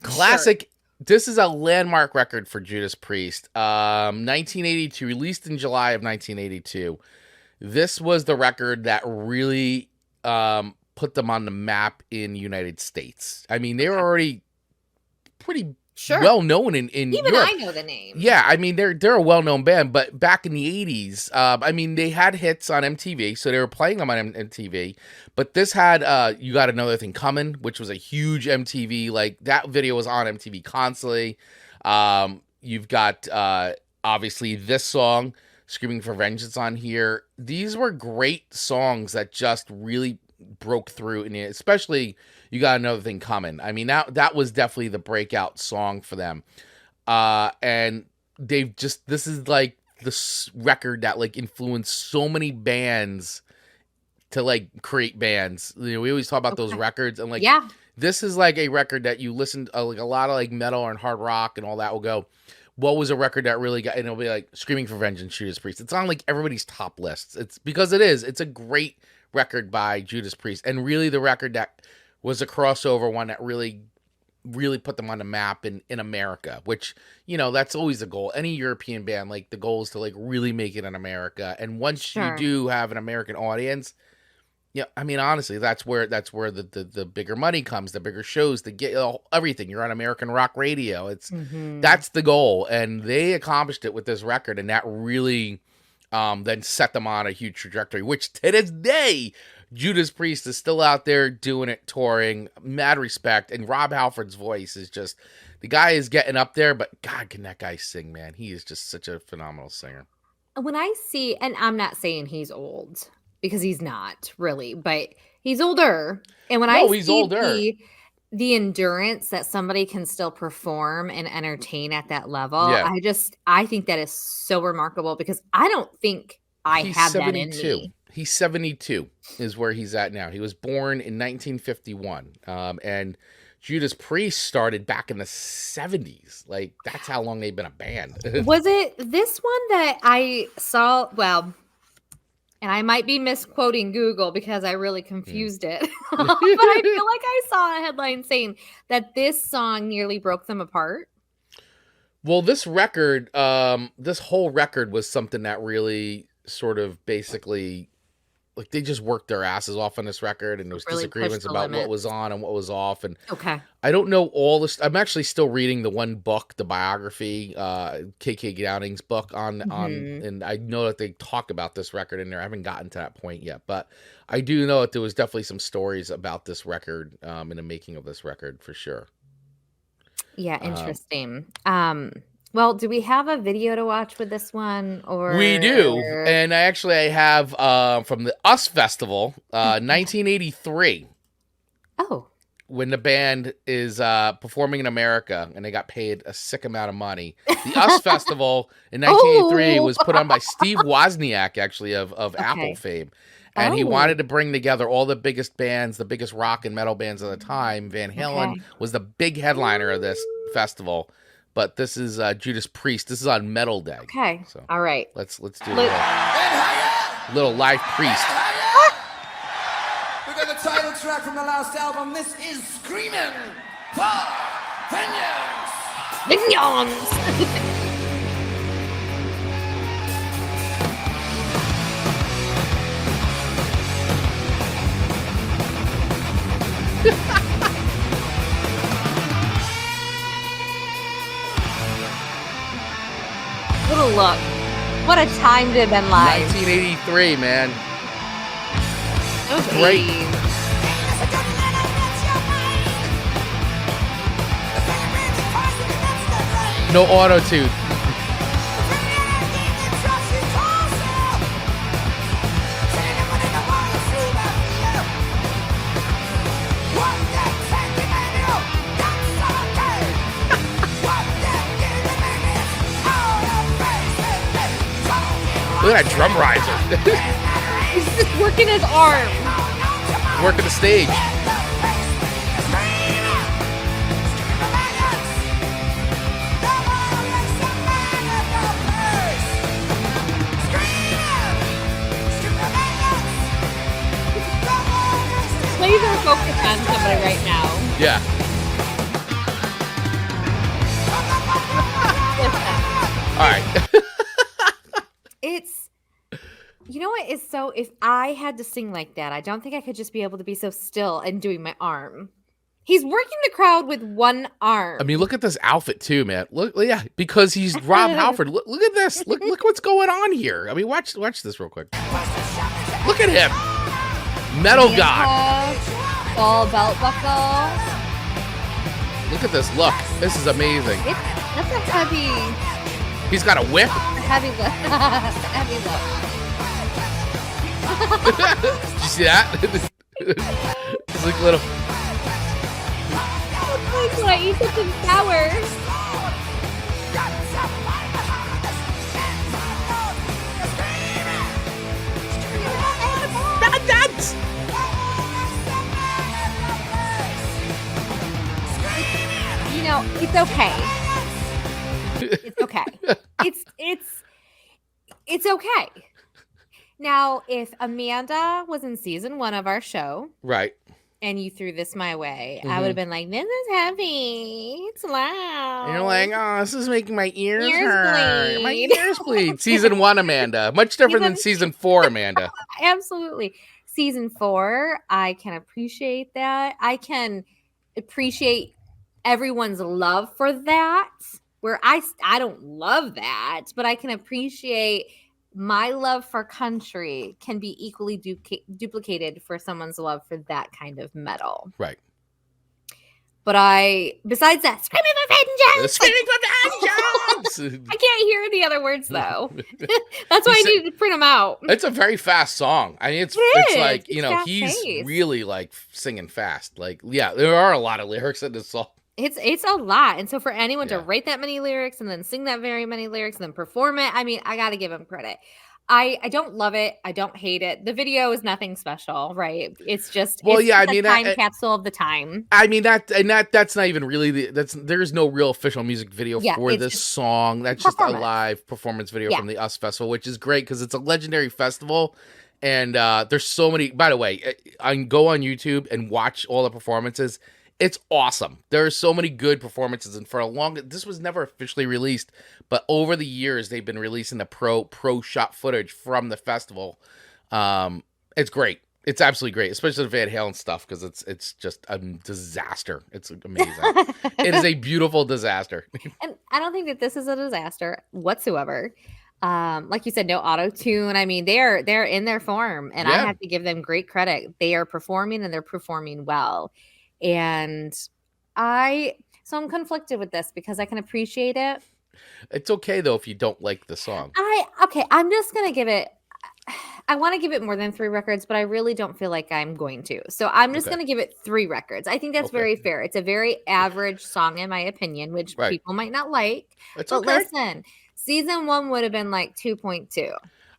Classic. Sure. This is a landmark record for Judas Priest. 1982, released in July of 1982. This was the record that really put them on the map in the United States. I mean, they were already pretty well known in even Europe. I know the name. Yeah, I mean they're a well known band, but back in the 80s, I mean they had hits on MTV, so they were playing them on MTV. But this had You Got Another Thing Coming, which was a huge MTV. Like that video was on MTV constantly. You've got obviously this song, Screaming for Vengeance, on here. These were great songs that just really broke through, and especially You Got Another Thing Coming. I mean, that was definitely the breakout song for them. And this is like this record that like influenced so many bands to like create bands. You know, we always talk about those records, and like, this is like a record that you listen to, like a lot of like metal and hard rock and all that will go, what was a record that really got, and it'll be like Screaming for Vengeance, Judas Priest. It's on like everybody's top lists. It's because it's a great record by Judas Priest, and really the record that was a crossover one that really put them on the map in America, which, you know, that's always the goal. Any European band, like the goal is to like really make it in America. And once you do have an American audience, yeah, I mean, honestly, that's where the bigger money comes, the bigger shows, the get everything. You're on American rock radio. That's the goal, and they accomplished it with this record, and that really then set them on a huge trajectory, which to this day, Judas Priest is still out there doing it, touring. Mad respect. And Rob Halford's voice is just, the guy is getting up there, but God, can that guy sing, man. He is just such a phenomenal singer. When I see, and I'm not saying he's old, because he's not really, but he's older. And when I see the endurance that somebody can still perform and entertain at that level, I think that is so remarkable, because I don't think he's have 72. That in me. He's 72 is where he's at now. He was born in 1951. And Judas Priest started back in the 70s. Like, that's how long they've been a band. Was it this one that I saw? Well, and I might be misquoting Google because I really confused it. But I feel like I saw a headline saying that this song nearly broke them apart. Well, this record, this whole record was something that really sort of basically, like, they just worked their asses off on this record, and there was really disagreements about what was on and what was off. And I don't know all this. I'm actually still reading the one book, the biography, KK Downing's book on, and I know that they talk about this record in there. I haven't gotten to that point yet, but I do know that there was definitely some stories about this record, in the making of this record for sure. Yeah, interesting. Well, do we have a video to watch with this one? Or we do, and I have from the US Festival, 1983. Oh, when the band is performing in America, and they got paid a sick amount of money. The US Festival in 1983 was put on by Steve Wozniak, actually of Apple fame, and he wanted to bring together all the biggest bands, the biggest rock and metal bands of the time. Van Halen was the big headliner of this festival. But this is Judas Priest. This is on Metal Day. Okay. So all right. Let's do it. Little live priest. We got the title track from the last album. This is Screaming for Vengeance. Minions. Little look. What a time to have been live. 1983, man. Those Great. 80s. No auto-tune. Look at that drum riser. He's just working his arm. Working the stage. Laser focus on somebody right now. Yeah. Listen, All right. it's, you know what is so, if I had to sing like that, I don't think I could just be able to be so still and doing my arm. He's working the crowd with one arm. I mean, look at this outfit too, man. Look, yeah, because he's Rob Halford. Look at this. Look what's going on here. I mean, watch this real quick. Look at him. Metal God. Full belt buckle. Look at this look. This is amazing. That's a heavy, He's got a whip. heavy look. Heavy look. Did you see that? It's like little. That's why you took some flowers. That's You know, it's okay. It's okay. It's okay. Now, if Amanda was in season 1 of our show right. and you threw this my way, I would have been like, this is heavy. It's loud. And you're like, oh, this is making my ears Ears hurt. My bleed. ears bleed. Season 1, Amanda. Much different than season 4, Amanda. Absolutely. Season 4, I can appreciate that. I can appreciate everyone's love for that. Where I don't love that, but I can appreciate my love for country can be equally duplicated for someone's love for that kind of metal. Right. But besides that, screaming for vengeance! Screaming for vengeance! I can't hear the other words though. That's why I need to print them out. It's a very fast song. I mean, it's like, you know, he's fast-paced. really like singing fast. Like, yeah, there are a lot of lyrics in this song. It's a lot. And so for anyone to Yeah. write that many lyrics and then sing that very many lyrics and then perform it, I mean, I got to give him credit. I don't love it. I don't hate it. The video is nothing special, right? It's just Well, it's yeah, just I mean, a time capsule of the time. I mean that's not even really there's no real official music video Yeah, for it's this just song. That's just a performance. live performance video Yeah. from the US Festival, which is great because it's a legendary festival. And there's so many. By the way, I can go on YouTube and watch all the performances. It's awesome. There are so many good performances, and for a long, this was never officially released, but over the years they've been releasing the pro shot footage from the festival. It's great. It's absolutely great, especially the Van Halen stuff because it's just a disaster. It's amazing. It is a beautiful disaster. And I don't think that this is a disaster whatsoever. Like you said, no auto tune. I mean, they're in their form, and I Yeah. have to give them great credit. They are performing, and they're performing well. And I'm conflicted with this because I can appreciate it. It's okay though if you don't like the song. I'm just gonna give it. I want to give it more than 3 records, but I really don't feel like I'm going to. So I'm just Okay. going to give it 3 records. I think that's Okay. very fair. It's a very average song, in my opinion, which Right. people might not like. It's But okay. listen, season 1 would have been like 2.2.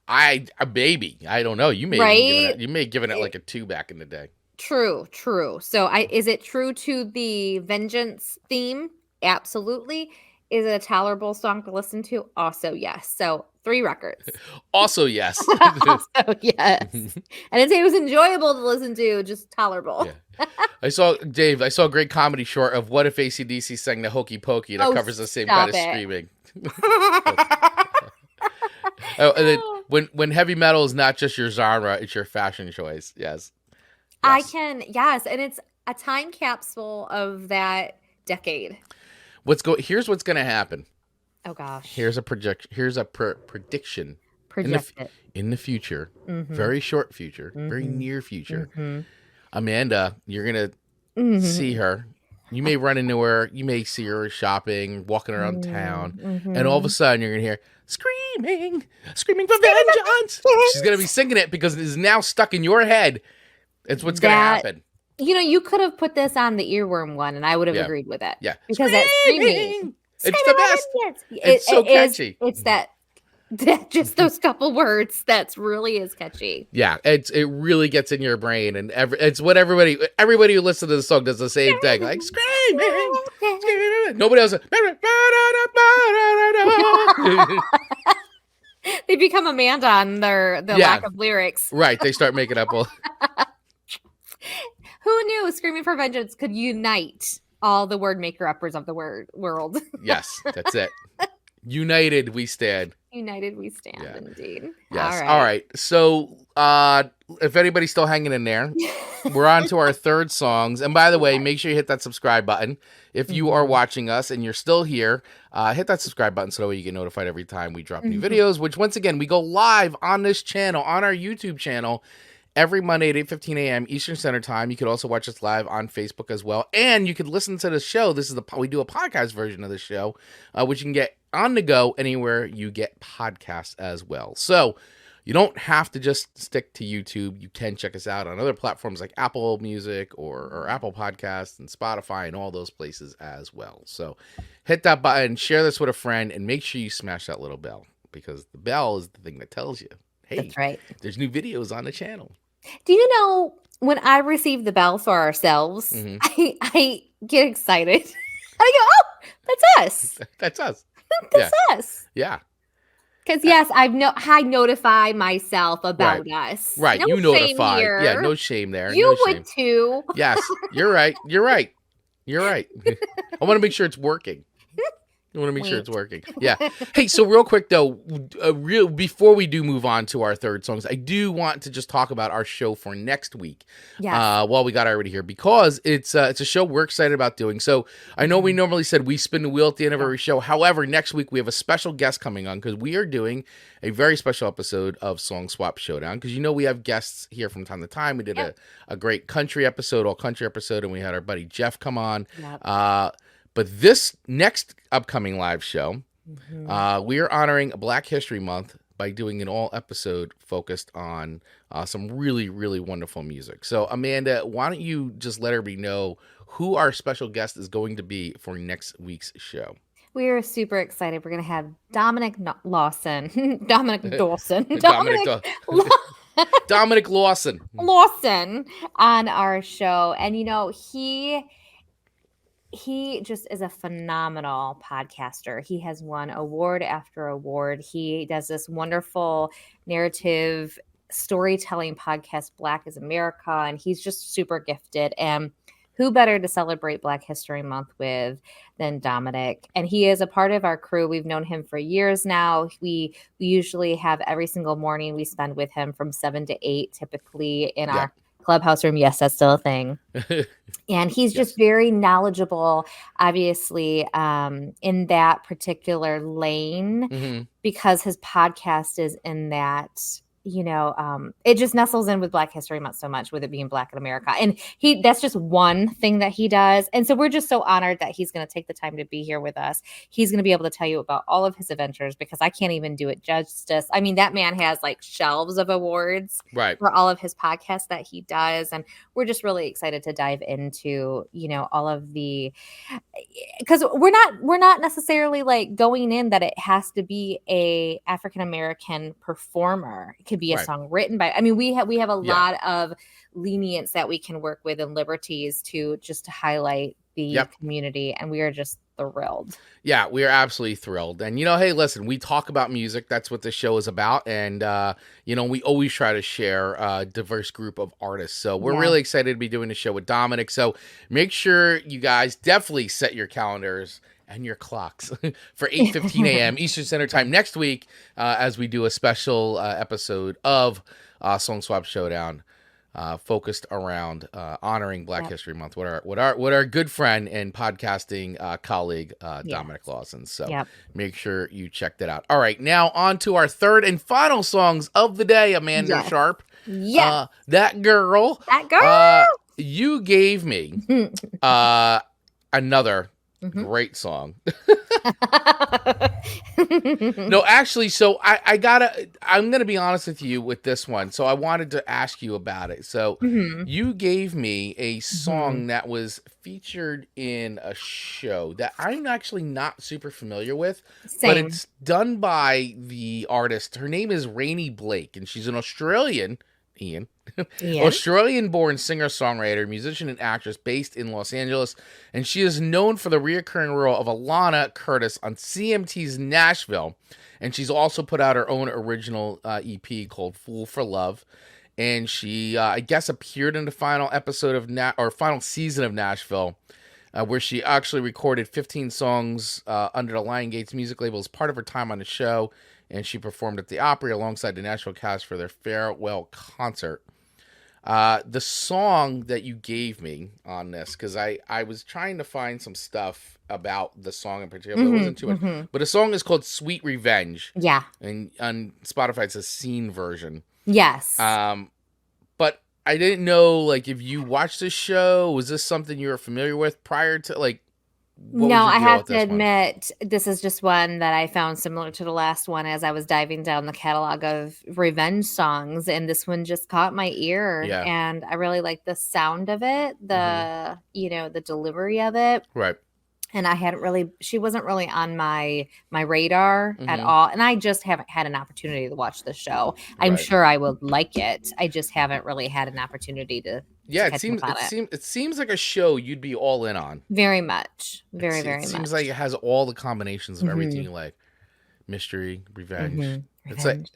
A baby. I don't know. You may Right? have given it like a 2 back in the day. True. So is it true to the vengeance theme? Absolutely. Is it a tolerable song to listen to? Also, yes. So 3 records. Also, yes. Also, yes. And it was enjoyable to listen to, just tolerable. Yeah. I saw a great comedy short of what if AC/DC sang the Hokey Pokey that covers the same kind of screaming. Oh, and then when heavy metal is not just your genre, it's your fashion choice. Yes. Yes. And it's a time capsule of that decade. Here's what's going to happen. Oh gosh. Here's a prediction. In the future, very short future, very near future. Amanda, you're going to see her. You may run into her. You may see her shopping, walking around town. And all of a sudden, you're going to hear screaming for vengeance. She's going to be singing it because it is now stuck in your head. It's what's going to happen. You could have put this on the earworm one, and I would have agreed with it. Yeah. Because that screaming. It's the best. It's so catchy. It's that just those couple words that's really is catchy. Yeah, it really gets in your brain, and it's what everybody who listens to the song does the same thing, like screaming. Nobody else. They become Amanda on the lack of lyrics. Right, they start making up. Who knew Screaming for Vengeance could unite all the word maker uppers of the world? Yes, that's it. United we stand. United we stand, indeed. Yes. All right. So if anybody's still hanging in there, we're on to our third songs. And by the way, make sure you hit that subscribe button. If you are watching us and you're still here, hit that subscribe button so that way you get notified every time we drop new videos, which once again, we go live on this channel, on our YouTube channel, every Monday at 8:15 a.m. Eastern Standard Time. You could also watch us live on Facebook as well. And you could listen to the show. We do a podcast version of the show, which you can get on the go anywhere you get podcasts as well. So you don't have to just stick to YouTube. You can check us out on other platforms like Apple Music or Apple Podcasts and Spotify and all those places as well. So hit that button, share this with a friend, and make sure you smash that little bell, because the bell is the thing that tells you, hey, that's right, there's new videos on the channel. Do you know, when I receive the bell for ourselves, I get excited. I go, oh, that's us. That's us. That's us. Yeah. Because yes, I notify myself about us. Right. No you notify. Here. Yeah, no shame there. You no would shame. too. Yes, you're right. You're right. You're right. I want to make sure it's working. I want to make sure it's working. Yeah. Hey, so real quick though, before we do move on to our third songs, I do want to just talk about our show for next week. Yeah. While we got already here, because it's a show we're excited about doing. So I know we normally said we spin the wheel at the end of every show. However, next week we have a special guest coming on, because we are doing a very special episode of Song Swap Showdown. Because we have guests here from time to time. We did a great country episode, all country episode, and we had our buddy Jeff come on. Yep. But this next upcoming live show, we are honoring Black History Month by doing an all episode focused on some really, really wonderful music. So, Amanda, why don't you just let everybody know who our special guest is going to be for next week's show? We are super excited. We're going to have Dominic Lawson. Dominic Lawson on our show. And, he just is a phenomenal podcaster. He has won award after award. He does this wonderful narrative storytelling podcast, Black is America, and he's just super gifted. And who better to celebrate Black History Month with than Dominic? And he is a part of our crew. We've known him for years now. We usually have every single morning we spend with him from 7 to 8, typically in our clubhouse room. Yes, that's still a thing. And he's just very knowledgeable, obviously, in that particular lane, because his podcast is in that, it just nestles in with Black History Month so much, with it being Black in America. And that's just one thing that he does. And so we're just so honored that he's going to take the time to be here with us. He's going to be able to tell you about all of his adventures, because I can't even do it justice. I mean, that man has like shelves of awards for all of his podcasts that he does. And we're just really excited to dive into, all of the, because we're not necessarily like going in that it has to be a African-American performer. It could be a song written by, we have a lot of lenience that we can work with and liberties to highlight the community. And we are just thrilled. Yeah, we are absolutely thrilled. And, hey, listen, we talk about music. That's what the show is about. And, we always try to share a diverse group of artists. So we're really excited to be doing the show with Dominic. So make sure you guys definitely set your calendars and your clocks for 8:15 a.m. Eastern Standard Time next week as we do a special episode of Song Swap Showdown. Focused around honoring Black History Month with our good friend and podcasting colleague Dominic Lawson. So make sure you check that out. All right, now on to our third and final songs of the day, Amanda Sharp. Yeah, that girl. You gave me another great song. No, actually, so I'm gonna be honest with you with this one. So I wanted to ask you about it. So you gave me a song that was featured in a show that I'm actually not super familiar with, but it's done by the artist. Her name is Rainey Blake, and she's an Australian, Ian. Australian-born singer-songwriter, musician, and actress based in Los Angeles, and she is known for the reoccurring role of Alana Curtis on CMT's Nashville, and she's also put out her own original EP called "Fool for Love," and she, I guess, appeared in the final episode of final season of Nashville, where she actually recorded 15 songs under the Lion Gates music label as part of her time on the show, and she performed at the Opry alongside the Nashville cast for their farewell concert. The song that you gave me on this, because I was trying to find some stuff about the song in particular, but it wasn't too much. But the song is called "Sweet Revenge." Yeah. And on Spotify, it's a scene version. Yes. But I didn't know, like, if you watched this show, was this something you were familiar with prior to, like, no, I have to admit, this is just one that I found similar to the last one as I was diving down the catalog of revenge songs, and this one just caught my ear, and I really like the sound of it, the the delivery of it, right? And she wasn't really on my radar at all, and I just haven't had an opportunity to watch the show. I'm sure I will like it. I just haven't really had an opportunity to. Yeah, it seems like a show you'd be all in on. Very much. Very much. It seems like it has all the combinations of everything you like. Mystery, revenge. It's like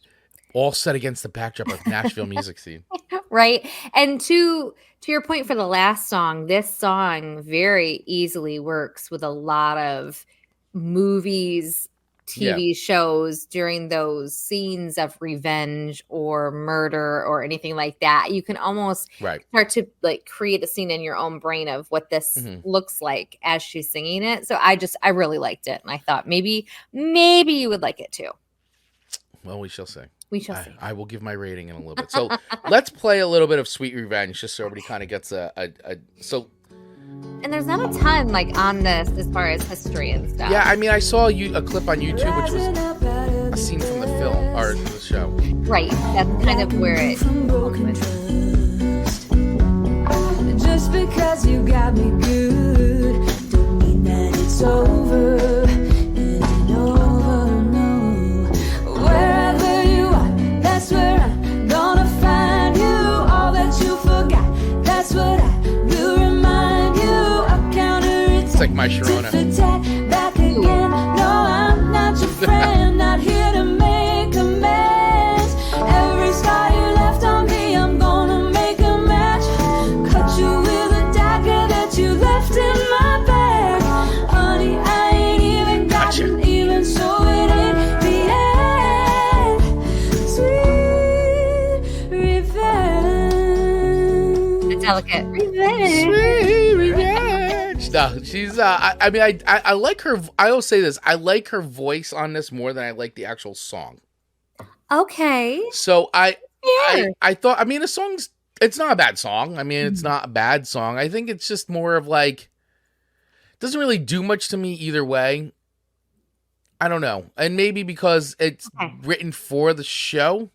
all set against the backdrop of Nashville music scene. Right. And to your point for the last song, this song very easily works with a lot of movies, TV shows during those scenes of revenge or murder or anything like that. You can almost start to like create a scene in your own brain of what this looks like as she's singing it. So I really liked it, and I thought maybe you would like it too. Well, we shall see. We shall see. I will give my rating in a little bit. So let's play a little bit of "Sweet Revenge" just so everybody kind of gets so. And there's not a ton like on this as far as history and stuff. Yeah, I mean, I saw a clip on YouTube, which was a scene from the film or the show. Right, that's kind of where it. Just because you got me good, don't mean that it's over. Wherever you are, that's where I'm gonna find you. All that you forgot, that's what I will remind you. It's like my Sharona. Back again. No, I'm not your friend, not here to make amends. Every scar you left on me, I'm gonna make a match. Cut you with a dagger that you left in my bag. Honey, I ain't even gotten even, so it ain't the end. Sweet revenge. A delicate revenge. Sweet revenge. No, she's. I mean, I like her. I will say this. I like her voice on this more than I like the actual song. Okay. So I thought. I mean, the song's. It's not a bad song. I mean, it's not a bad song. I think it's just more of like. Doesn't really do much to me either way. I don't know, and maybe because it's written for the show.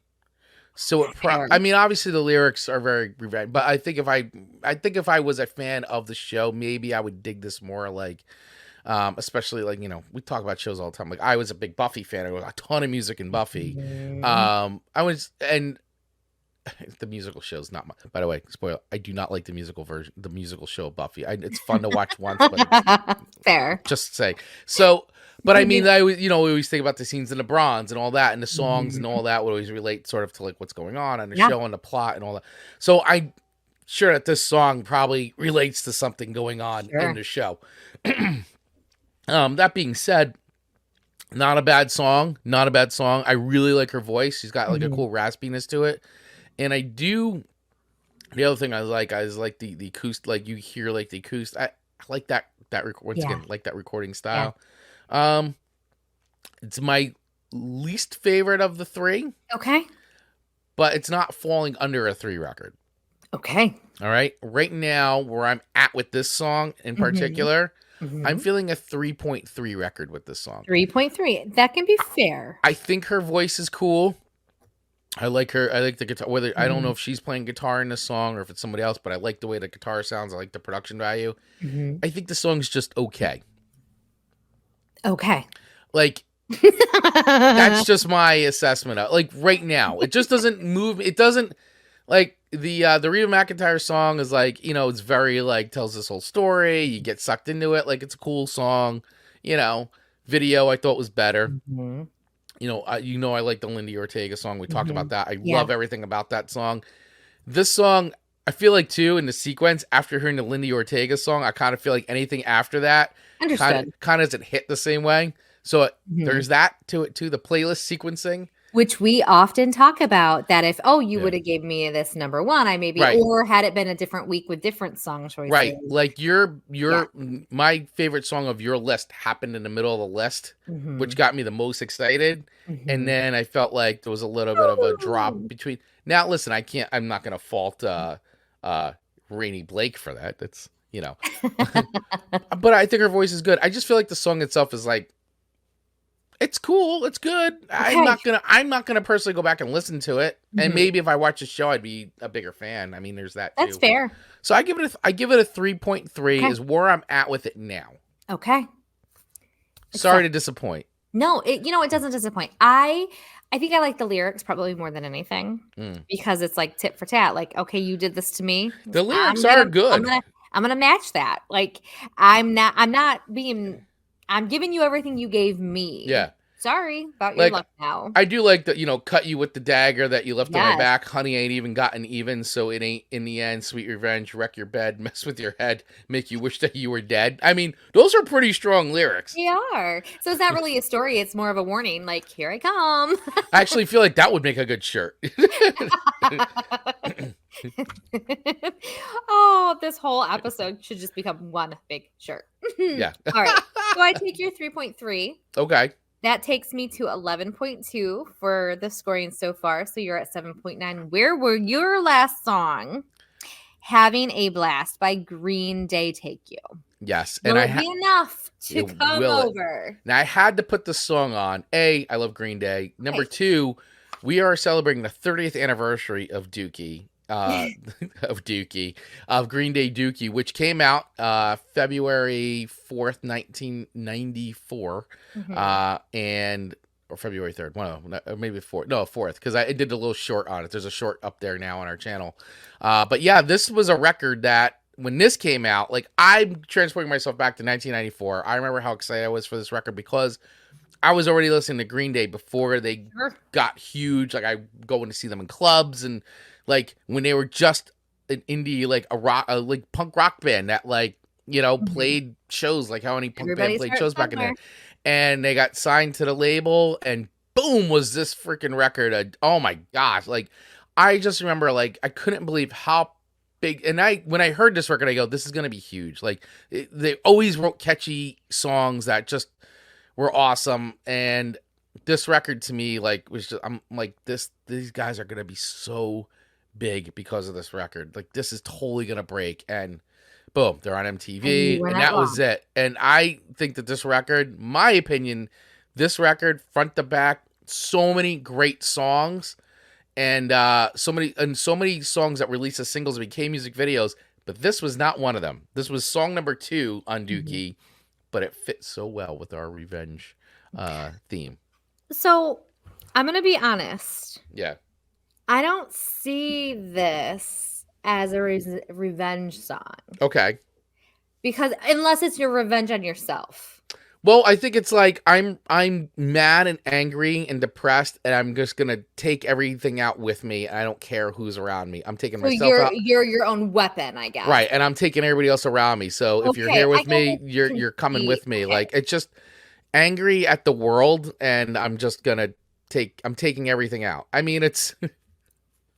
So it I mean, obviously the lyrics are very revenge, but I think if I was a fan of the show, maybe I would dig this more. Like, especially like we talk about shows all the time. Like I was a big Buffy fan. I was a ton of music in Buffy. I was, and the musical show's not my. By the way, spoiler. I do not like the musical version, the musical show of Buffy. It's fun to watch once, but it's, Fair. just say so. But I mean, we always think about the scenes in the Bronze and all that, and the songs and all that would always relate sort of to like what's going on in the show and the plot and all that. So I'm sure that this song probably relates to something going on in the show. That being said, not a bad song. Not a bad song. I really like her voice. She's got like a cool raspiness to it, and I do. The other thing I like the acoustic, like you hear like the acoustic. I like that once again, like that recording style. It's my least favorite of the 3. Okay. But it's not falling under a 3 record. Okay. All right. Right now, where I'm at with this song in particular, I'm feeling a 3.3 record with this song. 3.3. That can be fair. I think her voice is cool. I like her. I like the guitar. Whether I don't know if she's playing guitar in this song or if it's somebody else, but I like the way the guitar sounds. I like the production value. I think the song's just okay. Okay. Like, that's just my assessment of like right now. It just doesn't move. It doesn't like the Reba McEntire song is like, it's very like tells this whole story. You get sucked into it. Like it's a cool song, video I thought was better. I like the Lindy Ortega song. We talked about that. I love everything about that song. This song, I feel like too, in the sequence, after hearing the Lindy Ortega song, I kind of feel like anything after that kind of doesn't hit the same way. So there's that to it too, the playlist sequencing. Which we often talk about, that if, you would have gave me this number 1, I maybe, or had it been a different week with different song choices. Right. Like my favorite song of your list happened in the middle of the list, which got me the most excited. And then I felt like there was a little bit of a drop between. Now, listen, I'm not going to fault Rainey Blake for that. That's, but I think her voice is good. I just feel like the song itself is like, it's cool. It's good. Okay. I'm not gonna personally go back and listen to it. And maybe if I watch the show, I'd be a bigger fan. I mean, there's that too. That's fair. So I give it a 3.3 is where I'm at with it now. Okay. Sorry to disappoint. No, it doesn't disappoint. I think I like the lyrics probably more than anything because it's like tit for tat. Like, okay, you did this to me. The lyrics are good. I'm gonna match that. Like, I'm giving you everything you gave me. Yeah. Sorry about your luck now. I do like that, cut you with the dagger that you left on my back. Honey ain't even gotten even, so it ain't in the end. Sweet revenge, wreck your bed, mess with your head, make you wish that you were dead. I mean, those are pretty strong lyrics. They are. So it's not really a story. It's more of a warning. Like, here I come. I actually feel like that would make a good shirt. This whole episode should just become one big shirt. Yeah. All right. So I take your 3.3. Okay. That takes me to 11.2 for the scoring so far. So you're at 7.9. Where were your last song? Having a Blast by Green Day take you? Yes. Will it be enough to come over? Now, I had to put the song on. I love Green Day. Number 2, we are celebrating the 30th anniversary of Dookie. Green Day Dookie, which came out February 4th, 1994, or February 3rd, maybe 4th, no 4th, because I did a little short on it. There's a short up there now on our channel, but yeah, this was a record that when this came out, like I'm transporting myself back to 1994. I remember how excited I was for this record because I was already listening to Green Day before they got huge. Like I going to see them in clubs and. Like when they were just an indie, like a rock, like punk rock band that played shows, like how any punk band played shows back in there. And they got signed to the label and boom, was this freaking record. Oh my gosh. Like I just remember I couldn't believe how big. And when I heard this record, I go, this is going to be huge. Like they always wrote catchy songs that just were awesome. And this record to me, was just, I'm like these guys are going to be so big because of this record. Like this is totally gonna break, and boom, they're on MTV, and that was it. And I think that this record, my opinion, this record front to back, so many great songs, and so many songs that released as singles and became music videos. But this was not one of them. This was song number 2 on Dookie, but it fits so well with our revenge theme. So I'm gonna be honest. Yeah. I don't see this as a revenge song Okay. because unless it's your revenge on yourself. Well, I think it's like I'm mad and angry and depressed, and I'm just gonna take everything out with me. And I don't care who's around me. I'm taking So myself out. you're your own weapon, I guess. Right, and I'm taking everybody else around me. So if you're Okay, here I with guess me, I you're can coming see- with me. okay. Like it's just angry at the world, and I'm just gonna I'm taking everything out. I mean, it's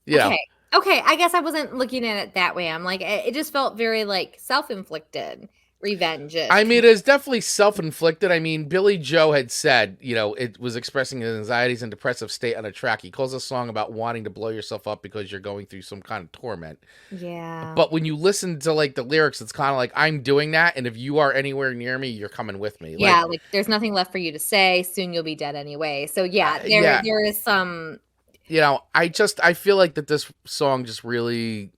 yeah. Okay, I guess I wasn't looking at it that way. I'm like, it just felt very like self-inflicted revenge. I mean, it's definitely self-inflicted. I mean, Billy Joe had said, it was expressing his anxieties and depressive state on a track. He calls a song about wanting to blow yourself up because you're going through some kind of torment. Yeah. But when you listen to like the lyrics, it's kind of like I'm doing that, and if you are anywhere near me, you're coming with me. Yeah, like there's nothing left for you to say. Soon you'll be dead anyway. So yeah, there is some. I feel like that this song just really.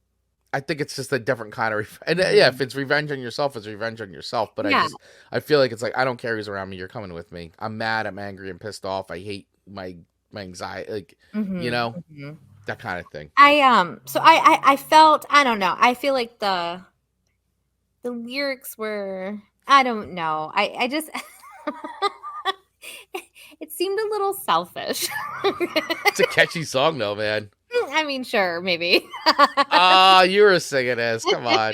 I think it's just a different kind of, and yeah, if it's revenge on yourself, it's revenge on yourself. But I feel like it's like I don't care who's around me. You're coming with me. I'm mad. I'm angry. I'm pissed off. I hate my anxiety. Like that kind of thing. So I felt, I don't know. I feel like the lyrics were, I don't know. I just it seemed a little selfish. It's a catchy song though, man. I mean, sure, maybe. You were singing this. Come on.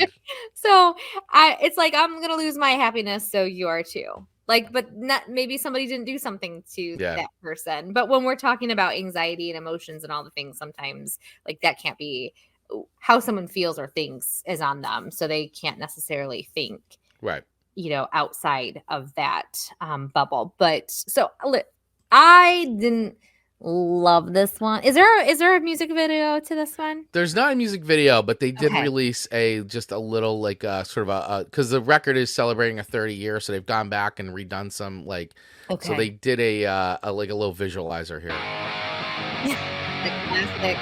So it's like I'm gonna lose my happiness, so you are too. Like, but not maybe somebody didn't do something to that person. But when we're talking about anxiety and emotions and all the things, sometimes like that can't be how someone feels or thinks is on them, so they can't necessarily think right. Outside of that bubble. But so I didn't love this one. Is there a music video to this one? There's not a music video, but they did release just a little like sort of a because the record is celebrating a 30 year, so they've gone back and redone some like so they did a little visualizer here. The classic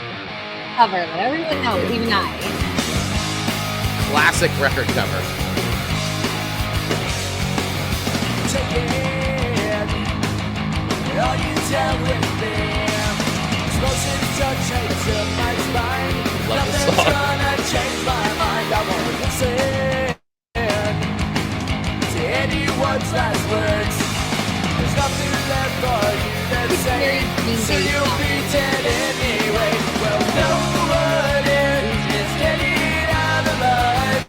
cover that everyone knows, even I. Classic record cover. Take it, all you tell with me. Explosive touch to my spine. Love this Nothing's song. gonna change my mind. I won't listen to anyone's last words. There's nothing left for you to say, so you'll be dead anyway. Well, no one is getting out alive.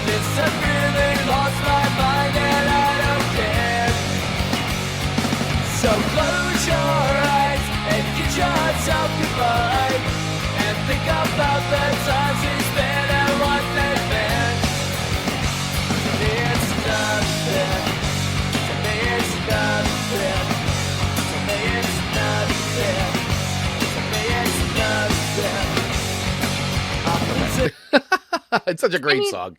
This has really lost my mind and I don't care. So close your eyes and get yourself goodbye, and think about the times we spent and what they've been. To me it's nothing. To me it's nothing. To me it's nothing. To me it's nothing. It's such a great song.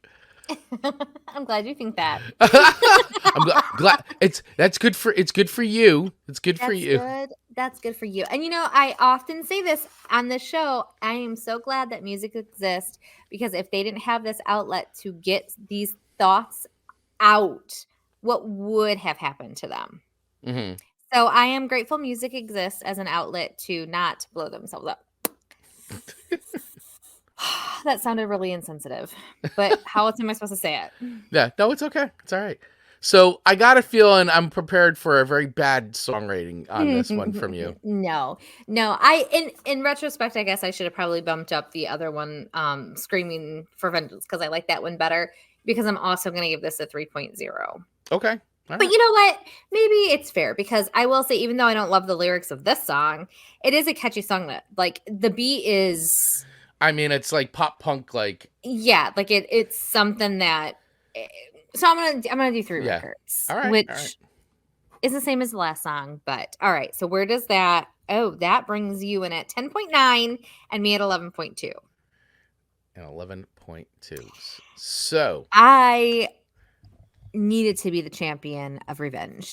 I'm glad you think that. I'm glad it's good for you. It's good for you. That's good for you. And I often say this on this show. I am so glad that music exists because if they didn't have this outlet to get these thoughts out, what would have happened to them? Mm-hmm. So I am grateful music exists as an outlet to not blow themselves up. That sounded really insensitive, but how else am I supposed to say it? Yeah, no, it's okay. It's all right. So I got a feeling I'm prepared for a very bad song rating on this one from you. No. In retrospect, I guess I should have probably bumped up the other one, Screaming for Vengeance, because I like that one better. Because I'm also going to give this a 3.0. Okay. All but right. you know what? Maybe it's fair because I will say, even though I don't love the lyrics of this song, it is a catchy song. That like the beat is. I mean, it's like pop punk, like it's something that. So I'm gonna do 3 records, all right, which is the same as the last song. But all right, so where does that? Oh, that brings you in at 10.9 and me at 11.2. And 11.2. So I needed to be the champion of revenge.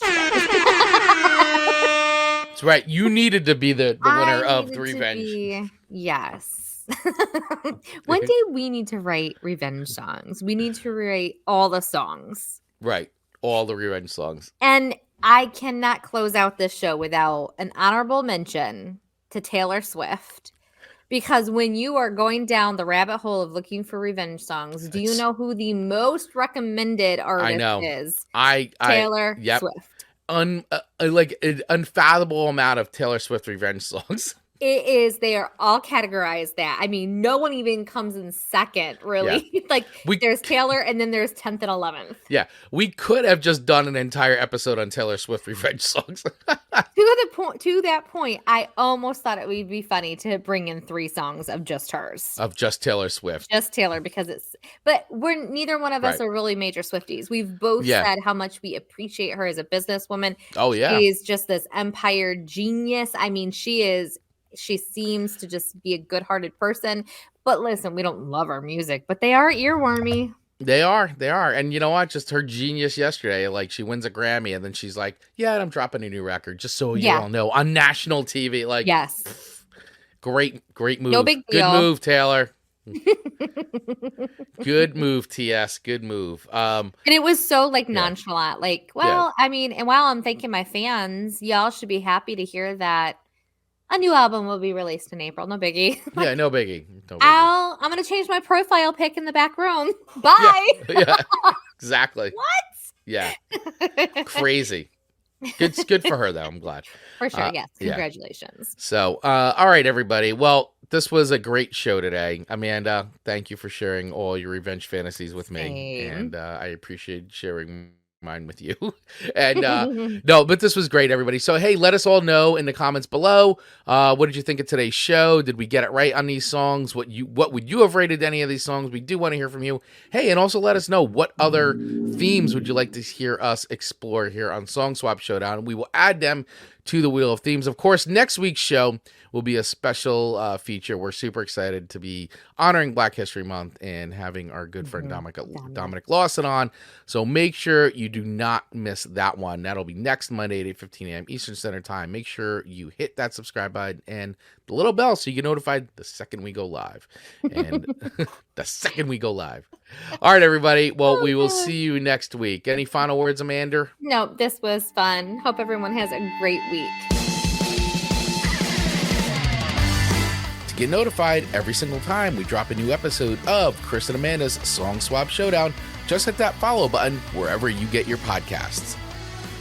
That's right. You needed to be the winner of the revenge. Yes. One day we need to write revenge songs. We need to write all the songs. Right. All the revenge songs. And I cannot close out this show without an honorable mention to Taylor Swift. Because when you are going down the rabbit hole of looking for revenge songs, do you know who the most recommended artist is? Taylor Swift. Like an unfathomable amount of Taylor Swift revenge songs. It is. They are all categorized that. I mean, no one even comes in second, really. Yeah. Like, there's Taylor, and then there's 10th and 11th. Yeah. We could have just done an entire episode on Taylor Swift revenge songs. To that point, I almost thought it would be funny to bring in 3 songs of just hers. Of just Taylor Swift. Just Taylor, because but neither one of us are really major Swifties. We've both said how much we appreciate her as a businesswoman. Oh, yeah. She's just this empire genius. I mean, she seems to just be a good-hearted person. But listen, we don't love her music, but they are earwormy. They are. And you know what? Just her genius yesterday. Like, she wins a Grammy, and then she's like, yeah, I'm dropping a new record, just so you all know, on national TV. Like, yes. Great move. No big deal. Good move, Taylor. Good move, TS. Good move. And it was so nonchalant. Like, well, I mean, and while I'm thanking my fans, y'all should be happy to hear that a new album will be released in April. No biggie. Yeah, no biggie. I'm going to change my profile pic in the back room. Bye. Yeah, exactly. What? Yeah. Crazy. It's good for her, though. I'm glad. For sure, yes. Congratulations. Yeah. So, all right, everybody. Well, this was a great show today. Amanda, thank you for sharing all your revenge fantasies with me. And I appreciate sharing mine with you. And no, but this was great, everybody. So hey, let us all know in the comments below, what did you think of today's show? Did we get it right on these songs? What would you have rated any of these songs? We do want to hear from you. Hey, and also let us know, what other themes would you like to hear us explore here on Song Swap Showdown? We will add them to the Wheel of Themes. Of course, next week's show will be a special feature. We're super excited to be honoring Black History Month and having our good friend Dominic Lawson on. So make sure you do not miss that one. That'll be next Monday at 8:15 a.m. Eastern Standard Time. Make sure you hit that subscribe button and the little bell so you get notified the second we go live. And the second we go live. All right, everybody. Well, we will see you next week. Any final words, Amanda? No, this was fun. Hope everyone has a great week. To get notified every single time we drop a new episode of Chris and Amanda's Song Swap Showdown, just hit that follow button wherever you get your podcasts.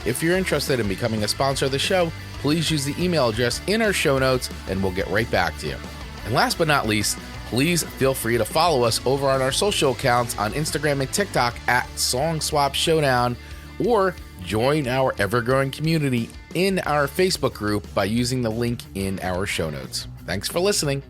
If you're interested in becoming a sponsor of the show, please use the email address in our show notes and we'll get right back to you. And last but not least, please feel free to follow us over on our social accounts on Instagram and TikTok at Song Swap Showdown, or join our ever-growing community in our Facebook group by using the link in our show notes. Thanks for listening.